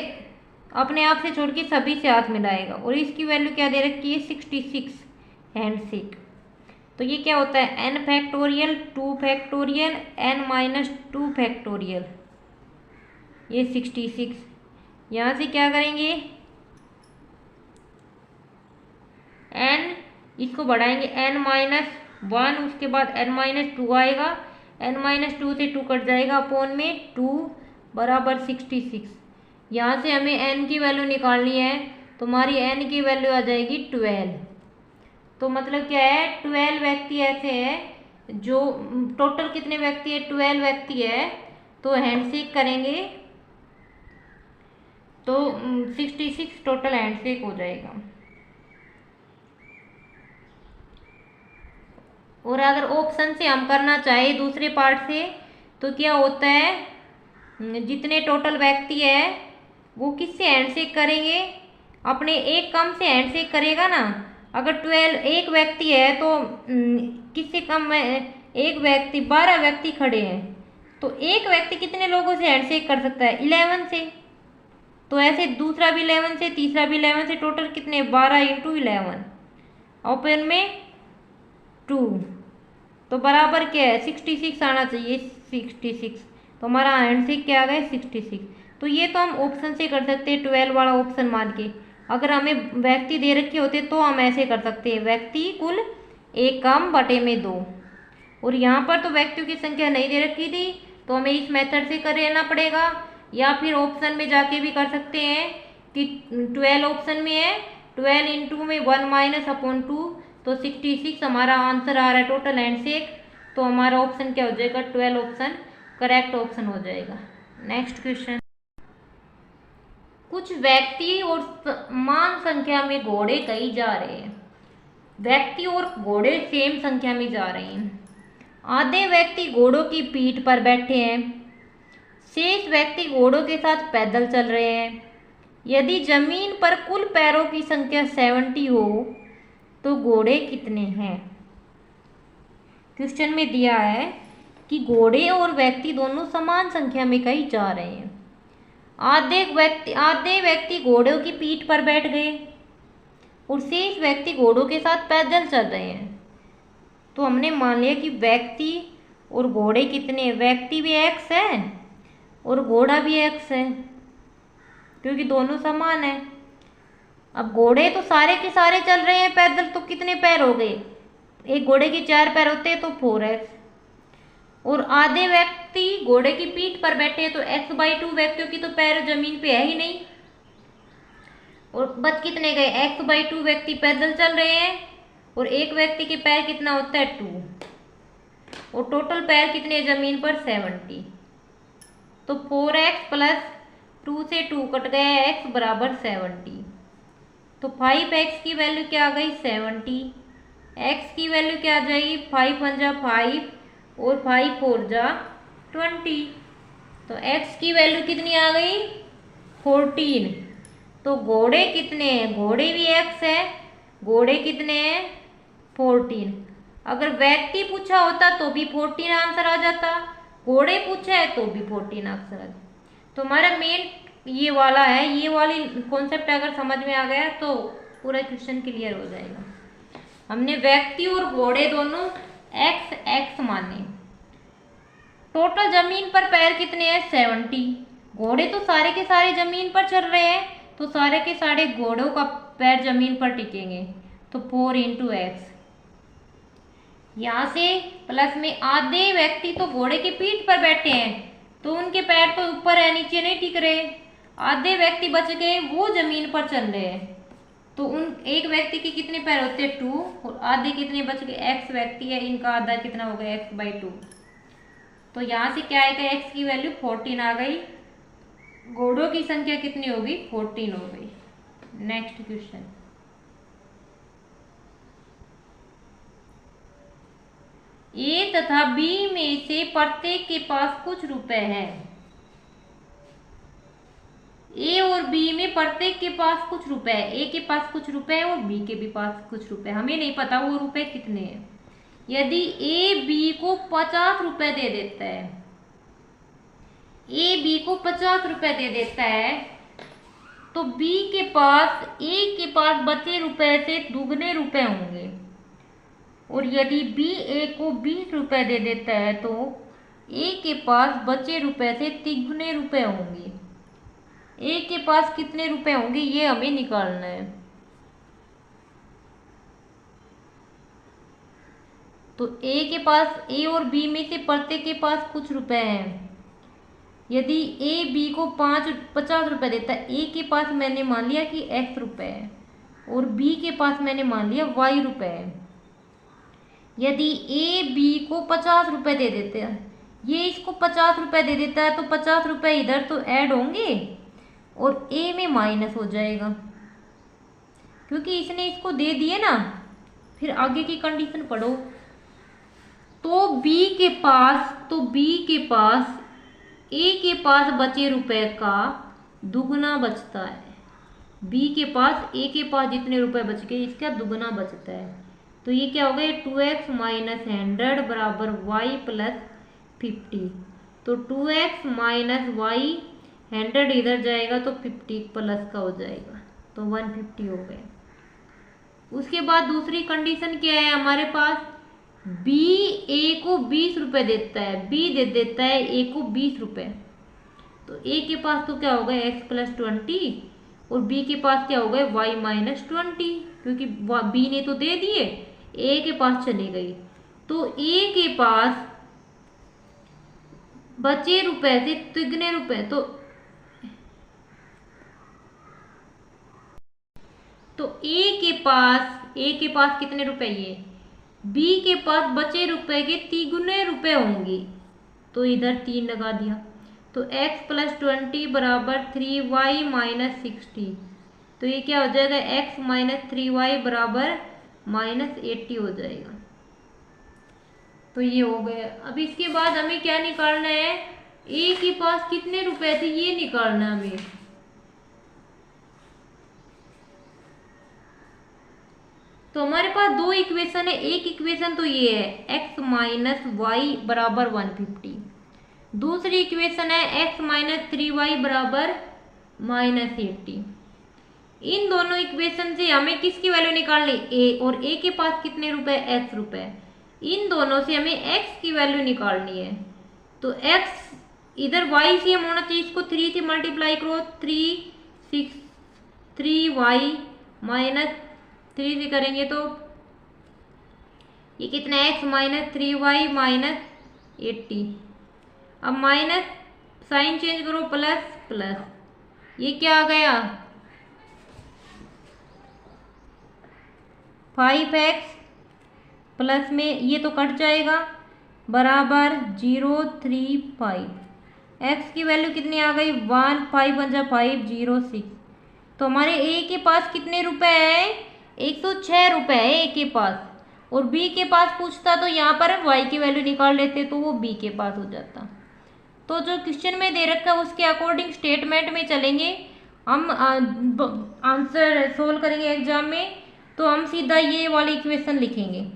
A: अपने आप से छोड़ के सभी से हाथ मिलाएगा, और इसकी वैल्यू क्या दे रखी है, 66 हैंडशेक। तो ये क्या होता है, n factorial 2 factorial n-2 factorial, ये 66। यहाँ से क्या करेंगे, n इसको बढ़ाएंगे n-1, उसके बाद n-2 आएगा, n-2 से 2 कट जाएगा, अपॉन में 2 बराबर 66। यहाँ से हमें n की वैल्यू निकालनी है, तो हमारी n की वैल्यू आ जाएगी 12। तो मतलब क्या है, 12 व्यक्ति ऐसे हैं जो, टोटल कितने व्यक्ति है, 12 व्यक्ति है, तो हैंडशेक करेंगे तो 66 टोटल हैंडशेक हो जाएगा। और अगर ऑप्शन से हम करना चाहे दूसरे पार्ट से, तो क्या होता है, जितने टोटल व्यक्ति है वो किससे हैंडशेक करेंगे, अपने एक कम से हैंडशेक करेगा ना। अगर 12 एक व्यक्ति है तो किससे कम में, एक व्यक्ति, 12 व्यक्ति खड़े हैं, तो एक व्यक्ति कितने लोगों से हैंडशेक कर सकता है, 11 से। तो ऐसे दूसरा भी 11 से, तीसरा भी 11 से, टोटल कितने, 12 × 11, ओपन में 2, तो बराबर क्या है, 66 आना चाहिए, 66। तो हमारा हैंडशेक क्या आ गया, 66। तो ये तो हम ऑप्शन से कर सकते हैं, 12 वाला ऑप्शन मान के। अगर हमें व्यक्ति दे रखे होते तो हम ऐसे कर सकते हैं, व्यक्ति कुल 1 कम बटे में 2। और यहाँ पर तो व्यक्तियों की संख्या नहीं दे रखी थी, तो हमें इस मेथड से कर लेना पड़ेगा, या फिर ऑप्शन में जाके भी कर सकते हैं कि 12 ऑप्शन में है, 12 × में 1 - 2, तो 66 हमारा आंसर आ रहा है टोटल हैंडशेक। तो हमारा ऑप्शन क्या हो जाएगा, 12 ऑप्शन करेक्ट ऑप्शन हो जाएगा। नेक्स्ट क्वेश्चन, कुछ व्यक्ति और समान संख्या में घोड़े कहीं जा रहे हैं। व्यक्ति और घोड़े सेम संख्या में जा रहे हैं। आधे व्यक्ति घोड़ों की पीठ पर बैठे हैं, शेष व्यक्ति घोड़ों के साथ पैदल चल रहे हैं। यदि जमीन पर कुल पैरों की संख्या 70 हो तो घोड़े कितने हैं। क्वेश्चन में दिया है कि घोड़े और व्यक्ति दोनों समान संख्या में कहीं जा रहे हैं। आधे व्यक्ति घोड़ों की पीठ पर बैठ गए और शेष व्यक्ति घोड़ों के साथ पैदल चल रहे हैं। तो हमने मान लिया कि व्यक्ति और घोड़े कितने हैं, व्यक्ति भी x है और घोड़ा भी x है, क्योंकि दोनों समान है। अब घोड़े तो सारे के सारे चल रहे हैं पैदल, तो कितने पैर हो गए, एक घोड़े के 4 पैर होते हैं, तो 4x। और आधे व्यक्ति घोड़े की पीठ पर बैठे हैं, तो x/2 व्यक्तियों की तो पैर जमीन पे है ही नहीं, और बच कितने गए, x/2 व्यक्ति पैदल चल रहे हैं, और एक व्यक्ति के पैर कितना होता है, 2, और टोटल पैर कितने जमीन पर, 70। तो 4x + 2 से 2 कट गया, x बराबर 70। तो 5x की वैल्यू क्या आ गई, 70। x की वैल्यू क्या आ जाएगी, 5 × 5 और 5 × 4 = 20। तो x की वैल्यू कितनी आ गई, 14। तो घोड़े कितने हैं, घोड़े भी x है, घोड़े कितने हैं, 14। अगर व्यक्ति पूछा होता तो भी 14 आंसर आ जाता, घोड़े पूछा है तो भी 14 आंसर आ जाता। तो हमारा मेन ये वाला है, ये वाली कॉन्सेप्ट अगर समझ में आ गया तो पूरा क्वेश्चन क्लियर हो जाएगा। हमने व्यक्ति और घोड़े दोनों x माने। टोटल जमीन पर पैर कितने हैं, 70। घोड़े तो सारे के सारे जमीन पर चल रहे हैं, तो सारे के सारे घोड़ों का पैर जमीन पर टिकेंगे, तो 4 × x। यहाँ से प्लस में आधे व्यक्ति तो घोड़े की पीठ पर बैठे हैं, तो उनके पैर तो ऊपर है, नीचे नहीं टिक रहे। आधे व्यक्ति बच गए, वो जमीन पर चल रहे हैं। तो उन एक व्यक्ति के कितने पैर होते हैं 2, और आधे कितने बच गए, x व्यक्ति है, इनका आधा कितना हो गया x/2। तो यहाँ से क्या आएगा, x की वैल्यू 14 आ गई, घोड़ों की संख्या कितनी होगी 14 हो गई। नेक्स्ट क्वेश्चन, ए तथा बी में से प्रत्येक के पास कुछ रुपए हैं। ए और बी में प्रत्येक के पास कुछ रुपए है, ए के पास कुछ रुपए है और बी के भी पास कुछ रुपए, हमें नहीं पता वो रुपए कितने हैं। यदि ए बी को 50 रुपए दे देता है, ए बी को 50 रुपए दे देता है, तो बी के पास ए के पास बचे रुपए से दुगने रुपए होंगे। और यदि बी ए को 20 रुपए दे देता है, तो ए के पास बचे रुपए से तिगुने रुपए होंगे। ए के पास कितने रुपए होंगे ये हमें निकालना है। तो ए के पास, ए और बी में से प्रत्येक के पास कुछ रुपए हैं। यदि ए बी को 50 रुपए देता है, ए के पास मैंने मान लिया कि x रुपए है और बी के पास मैंने मान लिया y रुपए है। यदि ए बी को 50 रुपए दे देते हैं, ये इसको 50 रुपए दे देता है, तो 50 रुपए इधर तो ऐड होंगे और ए में माइनस हो जाएगा, क्योंकि इसने इसको दे दिए ना। फिर आगे की कंडीशन पढ़ो। तो बी के पास ए के पास बचे रुपए का दुगना बचता है। बी के पास ए के पास जितने रुपए बच गए, इसका दुगना बचता है। तो ये क्या हो गया, 2x माइनस 100 बराबर y प्लस 50। तो 2x माइनस y 100 इधर जाएगा तो 50 प्लस का हो जाएगा, तो 150 हो गए। उसके बाद दूसरी कंडीशन क्या है हमारे पास, बी ए को 20 रुपए देता है, बी दे देता है ए को 20 रुपए। तो ए के पास तो क्या हो गया x प्लस 20 और बी के पास क्या हो गया y माइनस 20, क्योंकि बी ने तो दे दिए, ए के पास चली गई। तो ए के पास बचे रुपए से तिगने रुपए, तो ए के पास कितने रुपए, ये बी के पास बचे रुपए के तिगुने रुपए होंगे। तो इधर 3 लगा दिया, तो x प्लस 20 बराबर 3y माइनस 60। तो ये क्या हो जाएगा, x माइनस 3y बराबर माइनस 80 हो जाएगा। तो ये हो गया। अब इसके बाद हमें क्या निकालना है, ए के पास कितने रुपए थे ये निकालना है हमें। तो हमारे पास दो इक्वेशन है, एक इक्वेशन तो ये है x माइनस वाई बराबर 150, दूसरी इक्वेशन है x माइनस 3y बराबर माइनस 80। इन दोनों इक्वेशन से हमें किसकी वैल्यू निकालनी, a, और a के पास कितने रुपए, x रुपए। इन दोनों से हमें x की वैल्यू निकालनी है। तो x इधर y सेम होना चाहिए, इसको 3 से मल्टीप्लाई करो, 3y माइनस 3 से करेंगे तो ये कितना है, x माइनस 3y माइनस 80। अब माइनस साइन चेंज करो, प्लस प्लस, ये क्या आ गया 5x प्लस में ये तो कट जाएगा बराबर 035। x की वैल्यू कितनी आ गई 1, 5 × 5 0 6। तो हमारे a के पास कितने रुपए हैं, 106 रुपए है a के पास, और b के पास पूछता तो यहाँ पर y की वैल्यू निकाल लेते तो वो b के पास हो जाता। तो जो क्वेश्चन में दे रखा है उसके अकॉर्डिंग स्टेटमेंट में चलेंगे हम, आंसर सोल्व करेंगे एग्जाम में। तो हम सीधा ये वाली इक्वेशन लिखेंगे,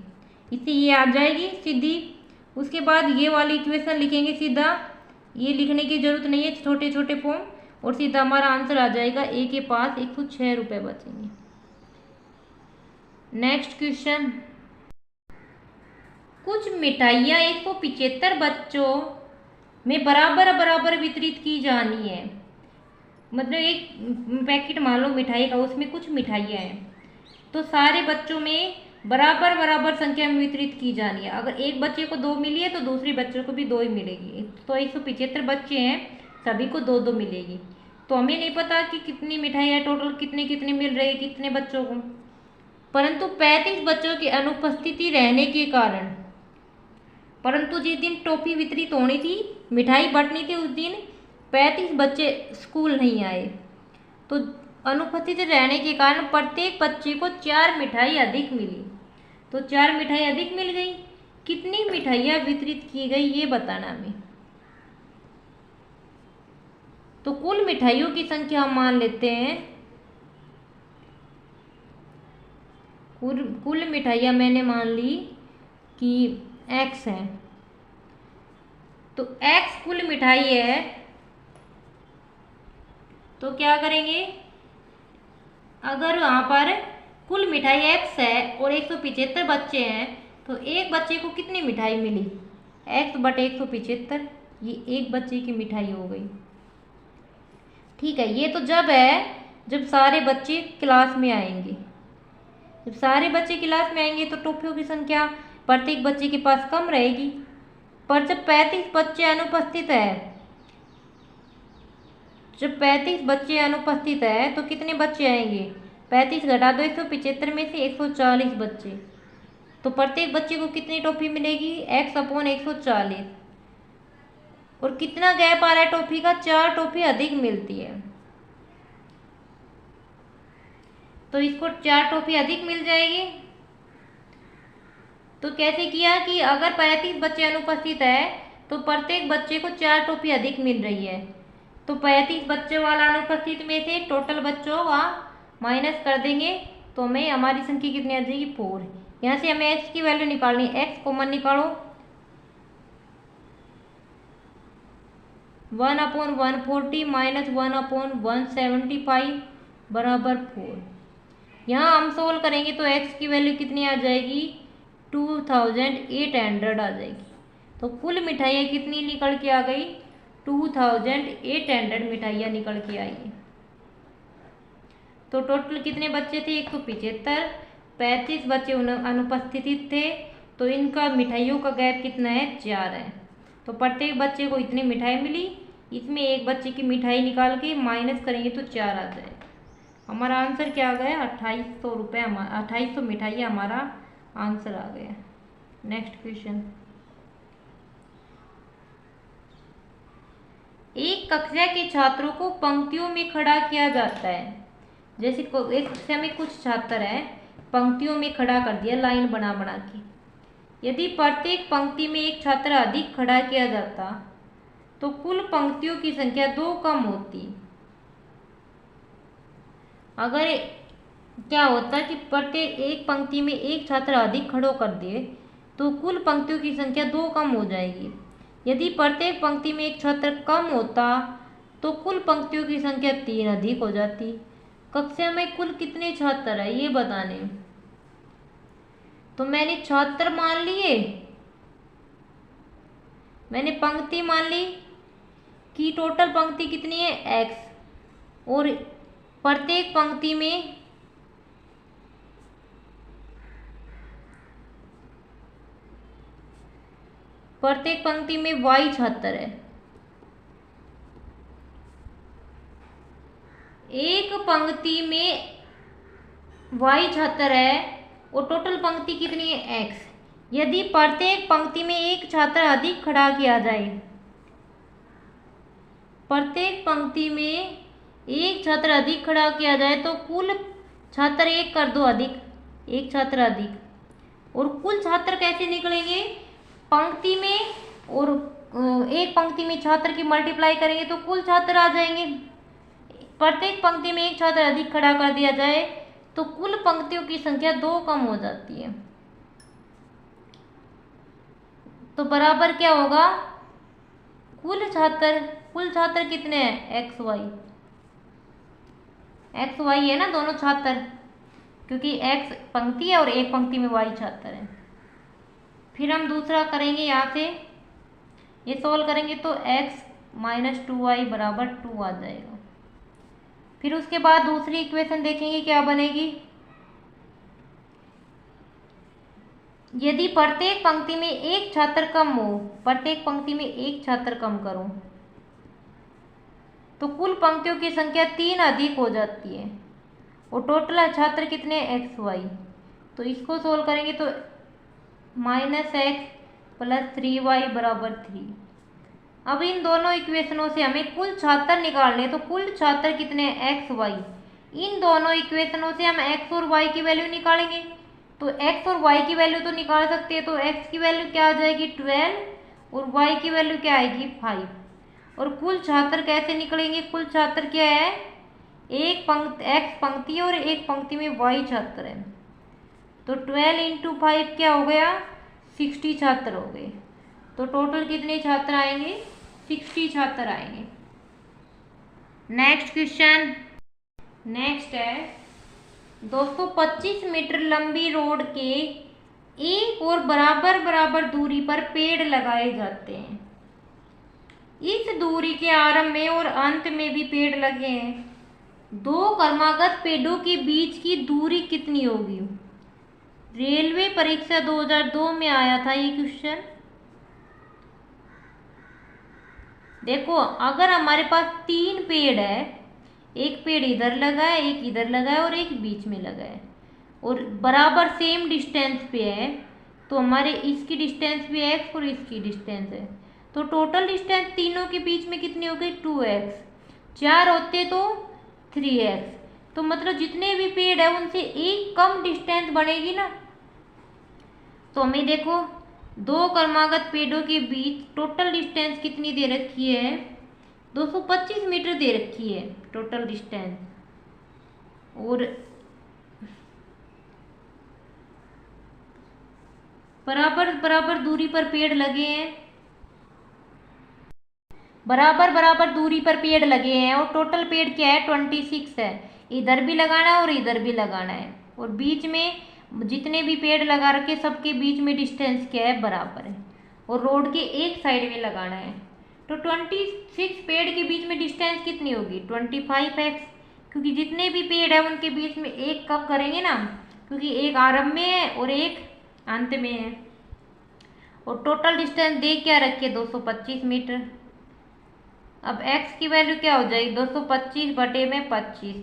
A: इससे ये आ जाएगी सीधी। उसके बाद ये वाली इक्वेशन लिखेंगे सीधा, ये लिखने की जरूरत नहीं है, छोटे छोटे फॉर्म, और सीधा हमारा आंसर आ जाएगा a के पास 106 रुपये बचेंगे। नेक्स्ट क्वेश्चन, कुछ मिठाइयाँ 175 बच्चों में बराबर बराबर वितरित की जानी है। मतलब एक पैकेट मान लो मिठाई का, उसमें कुछ मिठाइयाँ हैं, तो सारे बच्चों में बराबर बराबर संख्या में वितरित की जानी है। अगर एक बच्चे को 2 मिली है तो दूसरे बच्चे को भी 2 ही मिलेगी। तो 175 बच्चे हैं, सभी को 2 2 मिलेगी। तो हमें नहीं पता कि कितनी मिठाइयाँ टोटल कितने कितने मिल रही है कितने बच्चों को, परंतु 35 बच्चों की अनुपस्थिति रहने के कारण, परंतु जिस दिन टॉफी वितरित होनी थी, मिठाई बंटनी थी, उस दिन 35 बच्चे स्कूल नहीं आए। तो अनुपस्थित रहने के कारण प्रत्येक बच्चे को 4 मिठाई अधिक मिली। तो 4 मिठाई अधिक मिल गई। कितनी मिठाइयाँ वितरित की गई ये बताना हमें। तो कुल मिठाइयों की संख्या हम मान लेते हैं, कुल मिठाइयाँ मैंने मान ली कि x है। तो x कुल मिठाई है, तो क्या करेंगे, अगर वहाँ पर कुल मिठाई x है और 175 बच्चे हैं तो एक बच्चे को कितनी मिठाई मिली, x बटे 175, ये एक बच्चे की मिठाई हो गई। ठीक है, ये तो जब है जब सारे बच्चे क्लास में आएंगे। जब सारे बच्चे क्लास में आएंगे तो टॉफियों की संख्या प्रत्येक बच्चे के पास कम रहेगी। पर जब 35 बच्चे अनुपस्थित है, जब 35 बच्चे अनुपस्थित है तो कितने बच्चे आएंगे, 35 घटा दो 175 में से 140 बच्चे। तो प्रत्येक बच्चे को कितनी टॉफी मिलेगी, x अपॉन 140। और कितना गैप आ रहा है टॉफी का, 4 टॉफी अधिक मिलती है। तो इसको 4 टॉफी अधिक मिल जाएगी। तो कैसे किया कि अगर 35 बच्चे अनुपस्थित है तो प्रत्येक बच्चे को 4 टॉफी अधिक मिल रही है। तो 35 बच्चों वाला अनुपस्थित में से टोटल बच्चों का माइनस कर देंगे तो हमें हमारी संख्या कितनी आ जाएगी, 4। यहाँ से हमें x की वैल्यू निकालनी है, x कॉमन निकालो, 1/140 माइनस 1/175 बराबर 4। यहाँ हम सोल्व करेंगे तो x की वैल्यू कितनी आ जाएगी, 2800 आ जाएगी। तो कुल मिठाइयाँ कितनी निकल के आ गई, 2800 मिठाइयाँ निकल के आई। तो टोटल कितने बच्चे थे, 175, 35 बच्चे अनुपस्थित थे। तो इनका मिठाइयों का गैप कितना है, 4 है। तो प्रत्येक बच्चे को इतनी मिठाई मिली, इसमें एक बच्चे की मिठाई निकाल के माइनस करेंगे तो 4 आ जाए। हमारा आंसर क्या आ गया, 2800 रुपये, 2800 मिठाइयाँ हमारा आंसर आ गया। नेक्स्ट क्वेश्चन, एक कक्षा के छात्रों को पंक्तियों में खड़ा किया जाता है। जैसे एक कक्षा में कुछ छात्र हैं, पंक्तियों में खड़ा कर दिया लाइन बना बना के। यदि प्रत्येक पंक्ति में एक छात्र अधिक खड़ा किया जाता तो कुल पंक्तियों की संख्या 2 कम होती। अगर क्या होता कि प्रत्येक एक पंक्ति में एक छात्र अधिक खड़ो कर दे तो कुल पंक्तियों की संख्या 2 कम हो जाएगी। यदि प्रत्येक पंक्ति में एक छात्र कम होता तो कुल पंक्तियों की संख्या 3 अधिक हो जाती। कक्षा में कुल कितने छात्र है ये बताने। तो मैंने छात्र मान लिए, मैंने पंक्ति मान ली कि टोटल पंक्ति कितनी है, x, और प्रत्येक पंक्ति में y छात्र है। एक पंक्ति में y छात्र है और टोटल पंक्ति कितनी है, x। यदि प्रत्येक पंक्ति में एक छात्र अधिक खड़ा किया जाए, प्रत्येक पंक्ति में एक छात्र अधिक खड़ा किया जाए तो कुल छात्र एक कर दो अधिक, एक छात्र अधिक। और कुल छात्र कैसे निकलेंगे, पंक्ति में और एक पंक्ति में छात्र की मल्टीप्लाई करेंगे तो कुल छात्र आ जाएंगे। प्रत्येक पंक्ति में एक छात्र अधिक खड़ा कर दिया जाए तो कुल पंक्तियों की संख्या 2 कम हो जाती है। तो बराबर क्या होगा, कुल छात्र कितने हैं, एक्स वाई है ना दोनों छात्र, क्योंकि एक्स पंक्ति है और एक पंक्ति में वाई छात्र है। फिर हम दूसरा करेंगे, यहाँ से ये सोल्व करेंगे तो x माइनस 2y बराबर 2 आ जाएगा। फिर उसके बाद दूसरी इक्वेशन देखेंगे क्या बनेगी, यदि प्रत्येक पंक्ति में एक छात्र कम हो, प्रत्येक पंक्ति में एक छात्र कम करो तो कुल पंक्तियों की संख्या 3 अधिक हो जाती है और टोटल छात्र कितने एक्स वाई। तो इसको सोल्व करेंगे तो -x + 3y = 3। अब इन दोनों इक्वेशनों से हमें कुल छात्र निकालने, तो कुल छात्र कितने एक्स वाई। इन दोनों इक्वेशनों से हम x और y की वैल्यू निकालेंगे। तो x और y की वैल्यू तो निकाल सकते हैं, तो x की वैल्यू क्या आ जाएगी 12 और y की वैल्यू क्या आएगी 5। और कुल छात्र कैसे निकलेंगे, कुल छात्र क्या है, एक x पंक्ति और एक पंक्ति में y छात्र है। तो 12 × 5 क्या हो गया 60 छात्र हो गए। तो टोटल कितने छात्र आएंगे 60 छात्र आएंगे। नेक्स्ट क्वेश्चन, नेक्स्ट है 225 मीटर लंबी रोड के एक और बराबर दूरी पर पेड़ लगाए जाते हैं। इस दूरी के आरंभ में और अंत में भी पेड़ लगे हैं। दो क्रमागत पेड़ों के बीच की दूरी कितनी होगी। रेलवे परीक्षा 2002 में आया था ये क्वेश्चन। देखो अगर हमारे पास 3 पेड़ है, एक पेड़ इधर लगा है, एक इधर लगा है और एक बीच में लगा है और बराबर सेम डिस्टेंस पे है, तो हमारे इसकी डिस्टेंस भी x और इसकी डिस्टेंस है। तो टोटल डिस्टेंस तीनों के बीच में कितनी हो गई 2x। 4 होते तो 3x। तो मतलब जितने भी पेड़ है उनसे एक कम डिस्टेंस बनेगी ना। तो हमें देखो दो क्रमागत पेड़ों के बीच टोटल डिस्टेंस कितनी दे रखी है 225 मीटर दे रखी है टोटल डिस्टेंस। और बराबर दूरी पर पेड़ लगे हैं, बराबर दूरी पर पेड़ लगे हैं और टोटल पेड़ क्या है 26 है। इधर भी लगाना है और इधर भी लगाना है और बीच में जितने भी पेड़ लगा रखे सबके बीच में डिस्टेंस क्या है बराबर है और रोड के एक साइड में लगाना है। तो 26 पेड़ के बीच में डिस्टेंस कितनी होगी 25x, क्योंकि जितने भी पेड़ है उनके बीच में एक कम करेंगे ना, क्योंकि एक आरंभ में है और एक अंत में है। और टोटल डिस्टेंस दे क्या रखिए 225 मीटर। अब x की वैल्यू क्या हो जाएगी 225 बटे में 25,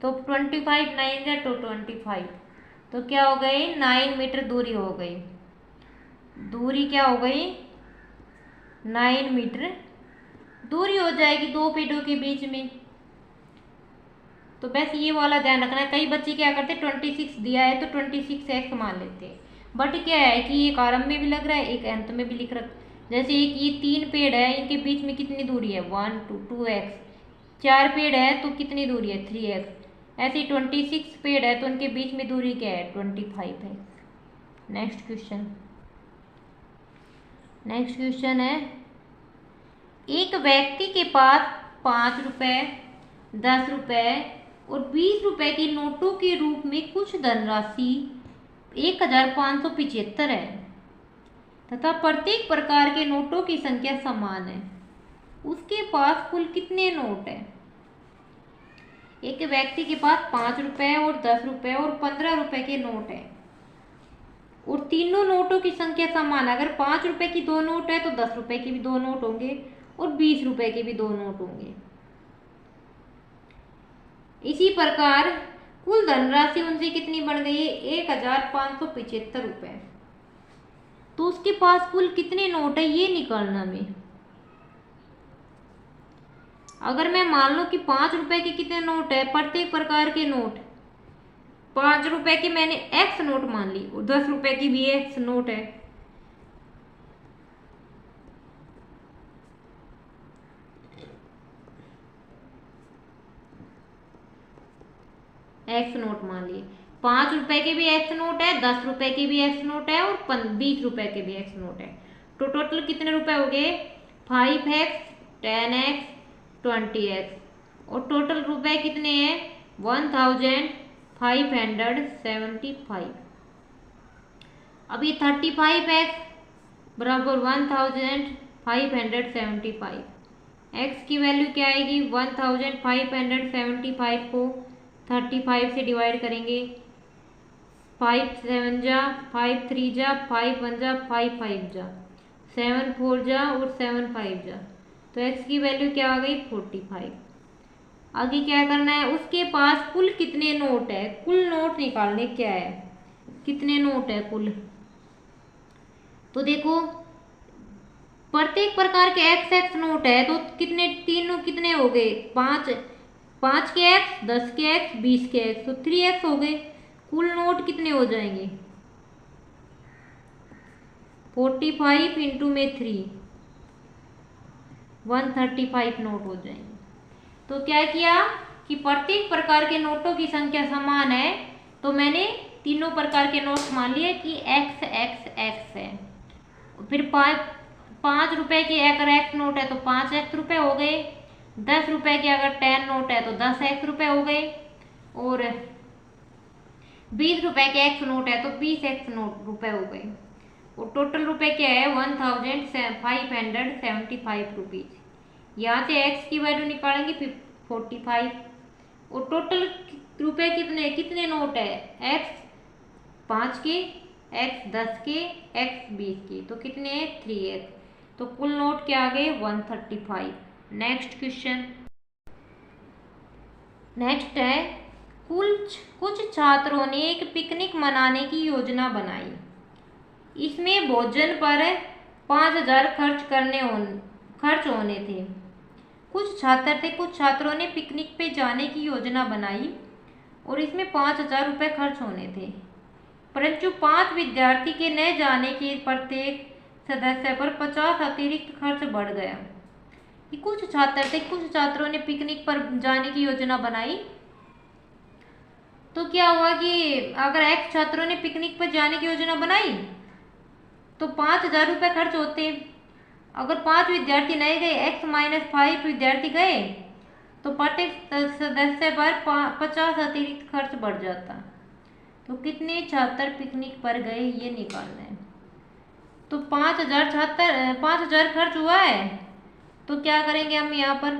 A: तो 25 9 है तो 25, तो क्या हो गई 9 मीटर दूरी हो गई। दूरी क्या हो गई 9 मीटर दूरी हो जाएगी दो पेड़ों के बीच में। तो बस ये वाला ध्यान रखना है। कई बच्चे क्या करते हैं 26 दिया है तो 26x मान लेते हैं, बट क्या है कि एक आरंभ में भी लग रहा है एक अंत में भी लिख रहा है। जैसे एक ये 3 पेड़ है, इनके बीच में कितनी दूरी है 1 2x। 4 पेड़ है तो कितनी दूरी है 3x। ऐसे 26 पेड़ है तो उनके बीच में दूरी क्या है 25 है। नेक्स्ट क्वेश्चन, नेक्स्ट क्वेश्चन है एक व्यक्ति के पास 5 रुपये 10 रुपये और 20 रुपये के नोटों के रूप में कुछ धनराशि 1575 है तथा प्रत्येक प्रकार के नोटों की संख्या समान है। उसके पास कुल कितने नोट है। एक व्यक्ति के पास 5 रुपये और 10 रुपये और 15 रुपये के नोट है और तीनों नोटों की संख्या समान है। अगर 5 रुपये की 2 नोट है तो 10 रुपये के भी 2 नोट होंगे और 20 रुपये के भी 2 नोट होंगे। इसी प्रकार कुल धनराशि उनसे कितनी बन गई है 1575 रुपये। तो उसके पास कुल कितने नोट है ये निकालना में। अगर मैं मान लूं कि 5 रुपए के कितने नोट है, प्रत्येक प्रकार के नोट 5 रुपए के मैंने x नोट मान ली और 10 रुपए की भी x नोट है। x नोट मान लिए, 5 रुपए के भी x नोट है, 10 रुपए के भी x नोट है और 20 रुपए के भी x नोट है। तो टोटल कितने रुपए हो गए 5x 10x 20x और टोटल रुपए कितने हैं 1575। अब ये 35x बराबर 1575। x की वैल्यू क्या आएगी 1575 को 35 से डिवाइड करेंगे 5 7 जा, 5 3 जा, 5 1 जा, 5 5 जा, 7 4 जा और 7 5 जा। तो x की वैल्यू क्या आ गई 45। आगे क्या करना है, उसके पास कुल कितने नोट है, कुल नोट निकालने क्या है, कितने नोट है कुल। तो देखो प्रत्येक प्रकार के एक्स एक्स नोट है, तो कितने तीनों कितने हो गए, 5 5 के एक्स, 10 के एक्स, 20 के एक्स, तो 3x हो गए। कुल नोट कितने हो जाएंगे 45 इंटू में 3 135 नोट हो जाएंगे। तो क्या किया कि प्रत्येक प्रकार के नोटों की संख्या समान है, तो मैंने तीनों प्रकार के नोट मान लिए कि x x x है। फिर 5 रुपए के अगर x नोट है तो 5x रुपए हो गए, 10 रुपए के अगर 10 नोट है तो 10x रुपए हो गए, और 20 रुपए के x नोट है तो 20x नोट रुपए हो गए। और टोटल रुपए क्या है 1575 रुपीज। यहाँ से x की वैल्यू निकालेंगे 45, और टोटल रुपए कितने कितने नोट है, x 5 के, x 10 के, x 20 के, तो कितने 3x। तो कुल नोट क्या आ गए 135। नेक्स्ट क्वेश्चन, नेक्स्ट है कुछ छात्रों ने एक पिकनिक मनाने की योजना बनाई। इसमें भोजन पर 5000 खर्च होने थे। कुछ छात्र थे, कुछ छात्रों ने पिकनिक पे जाने की योजना बनाई और इसमें 5000 रुपये खर्च होने थे, परंतु 5 विद्यार्थी के न जाने के प्रत्येक सदस्य पर 50 अतिरिक्त खर्च बढ़ गया। कि कुछ छात्र थे, कुछ छात्रों ने पिकनिक पर जाने की योजना बनाई, तो क्या हुआ कि अगर x छात्रों ने पिकनिक पर जाने की योजना बनाई तो 5000 रुपये खर्च होते। अगर 5 विद्यार्थी नहीं गए, x - 5 विद्यार्थी गए, तो प्रत्येक सदस्य पर 50 अतिरिक्त खर्च बढ़ जाता। तो कितने छात्र पिकनिक पर गए ये निकालना है। तो 5000 खर्च हुआ है, तो क्या करेंगे हम यहाँ पर,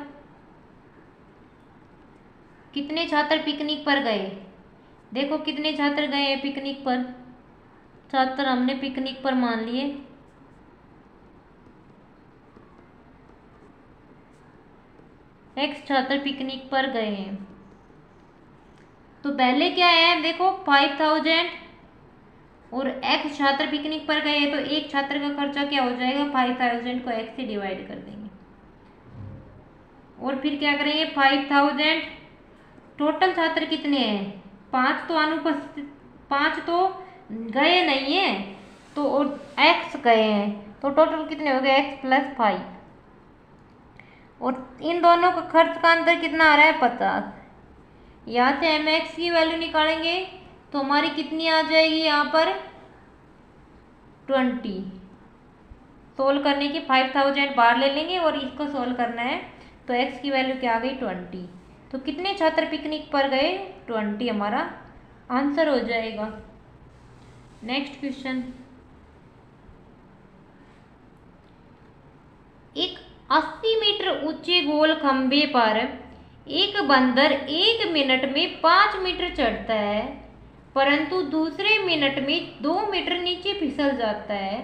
A: कितने छात्र पिकनिक पर गए, देखो कितने छात्र गए हैं पिकनिक पर, छात्र हमने पिकनिक पर मान लिए। x छात्र पिकनिक पर गए हैं, तो पहले क्या है देखो 5000, और x छात्र पिकनिक पर गए हैं, तो एक छात्र का खर्चा क्या हो जाएगा 5000 को x से डिवाइड कर देंगे, और फिर क्या करेंगे 5000 टोटल छात्र कितने हैं 5 तो अनुपस्थित, 5 तो गए नहीं है, तो और x गए हैं, तो टोटल कितने हो गए x + 5, और इन दोनों का खर्च का अंतर कितना आ रहा है 50। यहाँ से हम x की वैल्यू निकालेंगे तो हमारी कितनी आ जाएगी यहाँ पर 20। सोल्व करने की 5000 बाहर ले लेंगे और इसको सोल्व करना है, तो x की वैल्यू क्या आ गई 20। तो कितने छात्र पिकनिक पर गए 20 हमारा आंसर हो जाएगा। नेक्स्ट क्वेश्चन, एक 80 मीटर ऊंचे गोल खंबे पर एक बंदर 1 मिनट में 5 मीटर चढ़ता है, परंतु दूसरे मिनट में 2 मीटर नीचे फिसल जाता है।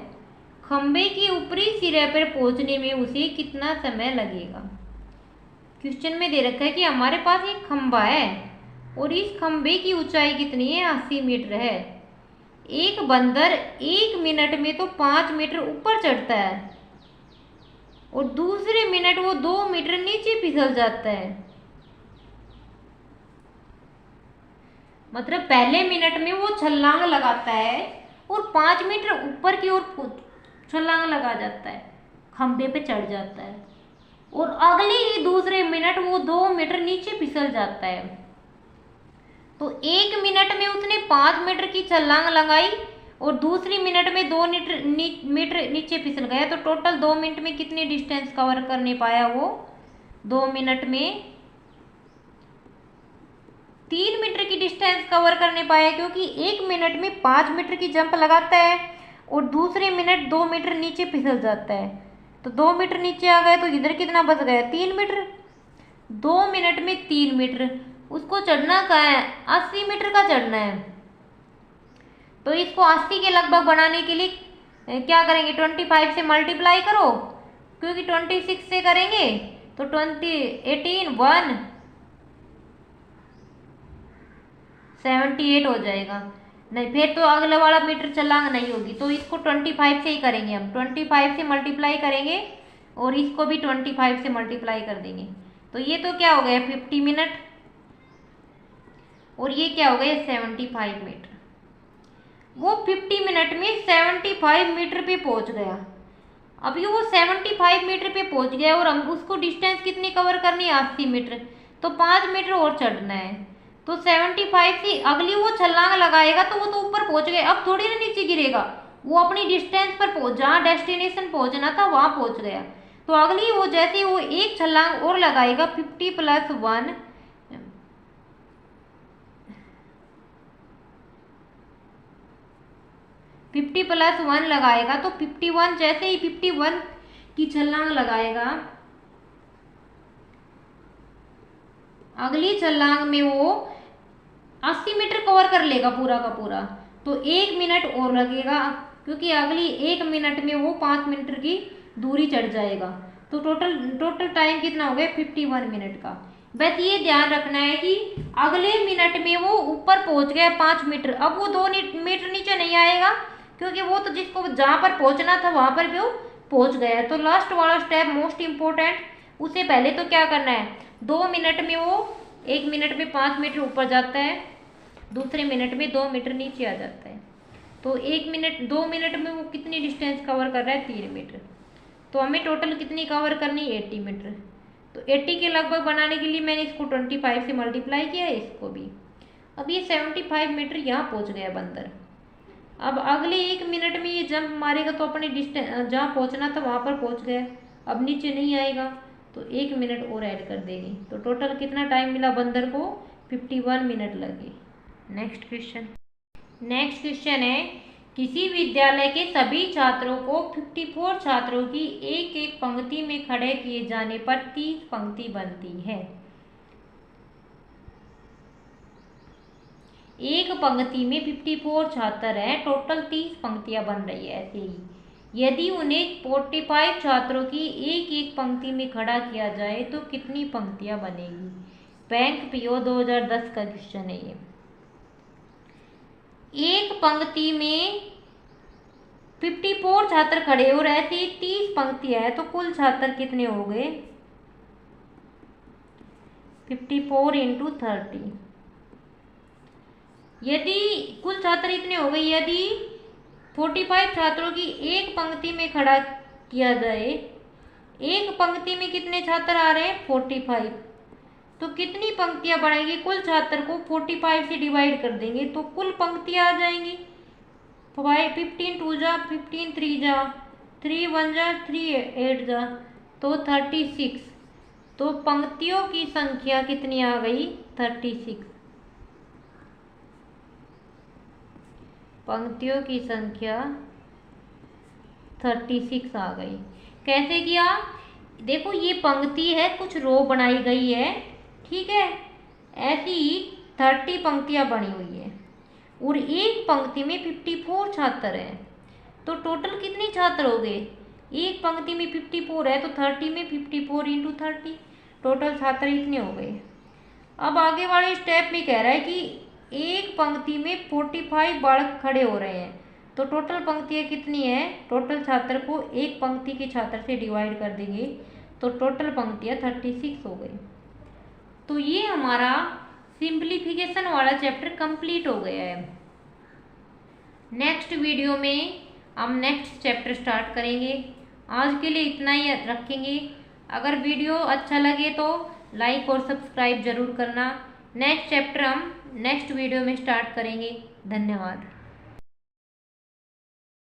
A: खंबे के ऊपरी सिरे पर पहुंचने में उसे कितना समय लगेगा। क्वेश्चन में दे रखा है कि हमारे पास एक खंबा है और इस खंबे की ऊंचाई कितनी है 80 मीटर है। एक बंदर 1 मिनट में तो 5 मीटर ऊपर चढ़ता है और दूसरे मिनट वो 2 मीटर नीचे फिसल जाता है। मतलब पहले मिनट में वो छलांग लगाता है और 5 मीटर ऊपर की ओर छलांग लगा जाता है, खंबे पे चढ़ जाता है, और अगले ही दूसरे मिनट वो 2 मीटर नीचे फिसल जाता है। तो 1 मिनट में उसने 5 मीटर की छलांग लगाई और दूसरी मिनट में 2 मीटर नीचे फिसल गया, तो टोटल 2 मिनट में कितनी डिस्टेंस कवर करने पाया वो 2 मिनट में 3 मीटर की डिस्टेंस कवर करने पाया, क्योंकि 1 मिनट में 5 मीटर की जंप लगाता है और दूसरे मिनट 2 मीटर नीचे फिसल जाता है। तो 2 मीटर नीचे आ गए, तो इधर कितना बच गया 3 मीटर। 2 मिनट में 3 मीटर, उसको चढ़ना कहाँ है 80 मीटर का चढ़ना है। तो इसको 80 के लगभग बनाने के लिए क्या करेंगे, 25 से मल्टीप्लाई करो, क्योंकि 26 से करेंगे तो 78 हो जाएगा। नहीं, फिर तो अगला वाला मीटर छलांग नहीं होगी, तो इसको 25 से ही करेंगे हम। 25 से मल्टीप्लाई करेंगे और इसको भी 25 से मल्टीप्लाई कर देंगे। तो ये तो क्या हो गया 50 मिनट, और ये क्या हो गया 75 मीटर। वो 50 मिनट में 75 मीटर पे पहुंच गया। अभी वो 75 मीटर पे पहुंच गया और हम उसको डिस्टेंस कितनी कवर करनी है 80 मीटर, तो 5 मीटर और चढ़ना है। तो 75 से अगली वो छलांग लगाएगा तो वो तो ऊपर पहुंच गया, अब थोड़ी ना नीचे गिरेगा, वो अपनी डिस्टेंस पर पहुंच, जहाँ डेस्टिनेशन पहुंचना था वहां पहुंच गया। तो अगली वो जैसे वो एक छलांग और लगाएगा 50 + 1 50 + 1 लगाएगा तो 51, जैसे ही 51 की छलांग लगाएगा अगली छलांग में वो 80 मीटर कवर कर लेगा पूरा का पूरा। तो 1 मिनट और लगेगा, क्योंकि अगली 1 मिनट में वो 5 मीटर की दूरी चढ़ जाएगा। तो टोटल टाइम कितना हो गया 51 मिनट का। बस ये ध्यान रखना है कि अगले मिनट में वो ऊपर पहुंच गया 5 मीटर, अब वो 2 मीटर नीचे नहीं आएगा, क्योंकि वो तो जिसको जहाँ पर पहुंचना था वहां पर भी वो पहुंच गया है। तो लास्ट वाला स्टेप मोस्ट इम्पोर्टेंट, उससे पहले तो क्या करना है, 2 मिनट में वो 1 मिनट में 5 मीटर ऊपर जाता है, दूसरे मिनट में 2 मीटर नीचे आ जाता है। तो 2 मिनट में वो कितनी डिस्टेंस कवर कर रहा है 3 मीटर। तो हमें टोटल कितनी कवर करनी है 80 मीटर। तो 80 के लगभग बनाने के लिए मैंने इसको 25 से मल्टीप्लाई किया है, इसको भी। अब ये 75 मीटर यहाँ पहुँच गया बंदर। अब अगले 1 मिनट में ये जंप मारेगा तो अपनी डिस्टेंस जहाँ पहुँचना था वहाँ पर पहुँच गया, अब नीचे नहीं आएगा, तो 1 मिनट और ऐड कर देंगे। तो टोटल कितना टाइम मिला बंदर को 51 मिनट लगे। नेक्स्ट क्वेश्चन है, किसी विद्यालय के सभी छात्रों को 54 छात्रों की एक एक पंक्ति में खड़े किए जाने पर 30 पंक्ति बनती है। एक पंक्ति में 54 छात्र हैं, टोटल 30 पंक्तियां बन रही है। ऐसे ही यदि उन्हें 45 छात्रों की एक एक पंक्ति में खड़ा किया जाए तो कितनी पंक्तियां बनेगी। बैंक पीओ 2010 का क्वेश्चन है ये। एक पंक्ति में 54 छात्र खड़े और ऐसे ही 30 पंक्तियां है, तो कुल छात्र कितने हो गए 54 × 30। यदि कुल छात्र इतने हो गए, यदि 45 छात्रों की एक पंक्ति में खड़ा किया जाए, एक पंक्ति में कितने छात्र आ रहे हैं 45, तो कितनी पंक्तियां बनेगी, कुल छात्र को 45 से डिवाइड कर देंगे तो कुल पंक्तियां आ जाएंगी। 15 2 जा 15 3 जा 3 1 जा 3 8 जा, तो 36। तो पंक्तियों की संख्या कितनी आ गई 36। पंक्तियों की संख्या 36 आ गई। कैसे किया, देखो ये पंक्ति है, कुछ रो बनाई गई है, ठीक है, ऐसी ही 30 पंक्तियां बनी हुई है और एक पंक्ति में 54 छात्र हैं, तो टोटल कितने छात्र हो गए, एक पंक्ति में 54 है तो 30 में 54 × 30, टोटल छात्र इतने हो गए। अब आगे वाले स्टेप में कह रहा है कि एक पंक्ति में 45 बालक खड़े हो रहे हैं, तो टोटल पंक्तियाँ कितनी है, टोटल छात्र को एक पंक्ति के छात्र से डिवाइड कर देंगे तो टोटल पंक्तियाँ 36 हो गई। तो ये हमारा सिंप्लीफिकेशन वाला चैप्टर कंप्लीट हो गया है। नेक्स्ट वीडियो में हम नेक्स्ट चैप्टर स्टार्ट करेंगे। आज के लिए इतना ही रखेंगे। अगर वीडियो अच्छा लगे तो लाइक और सब्सक्राइब जरूर करना। नेक्स्ट चैप्टर हम नेक्स्ट वीडियो में स्टार्ट करेंगे। धन्यवाद।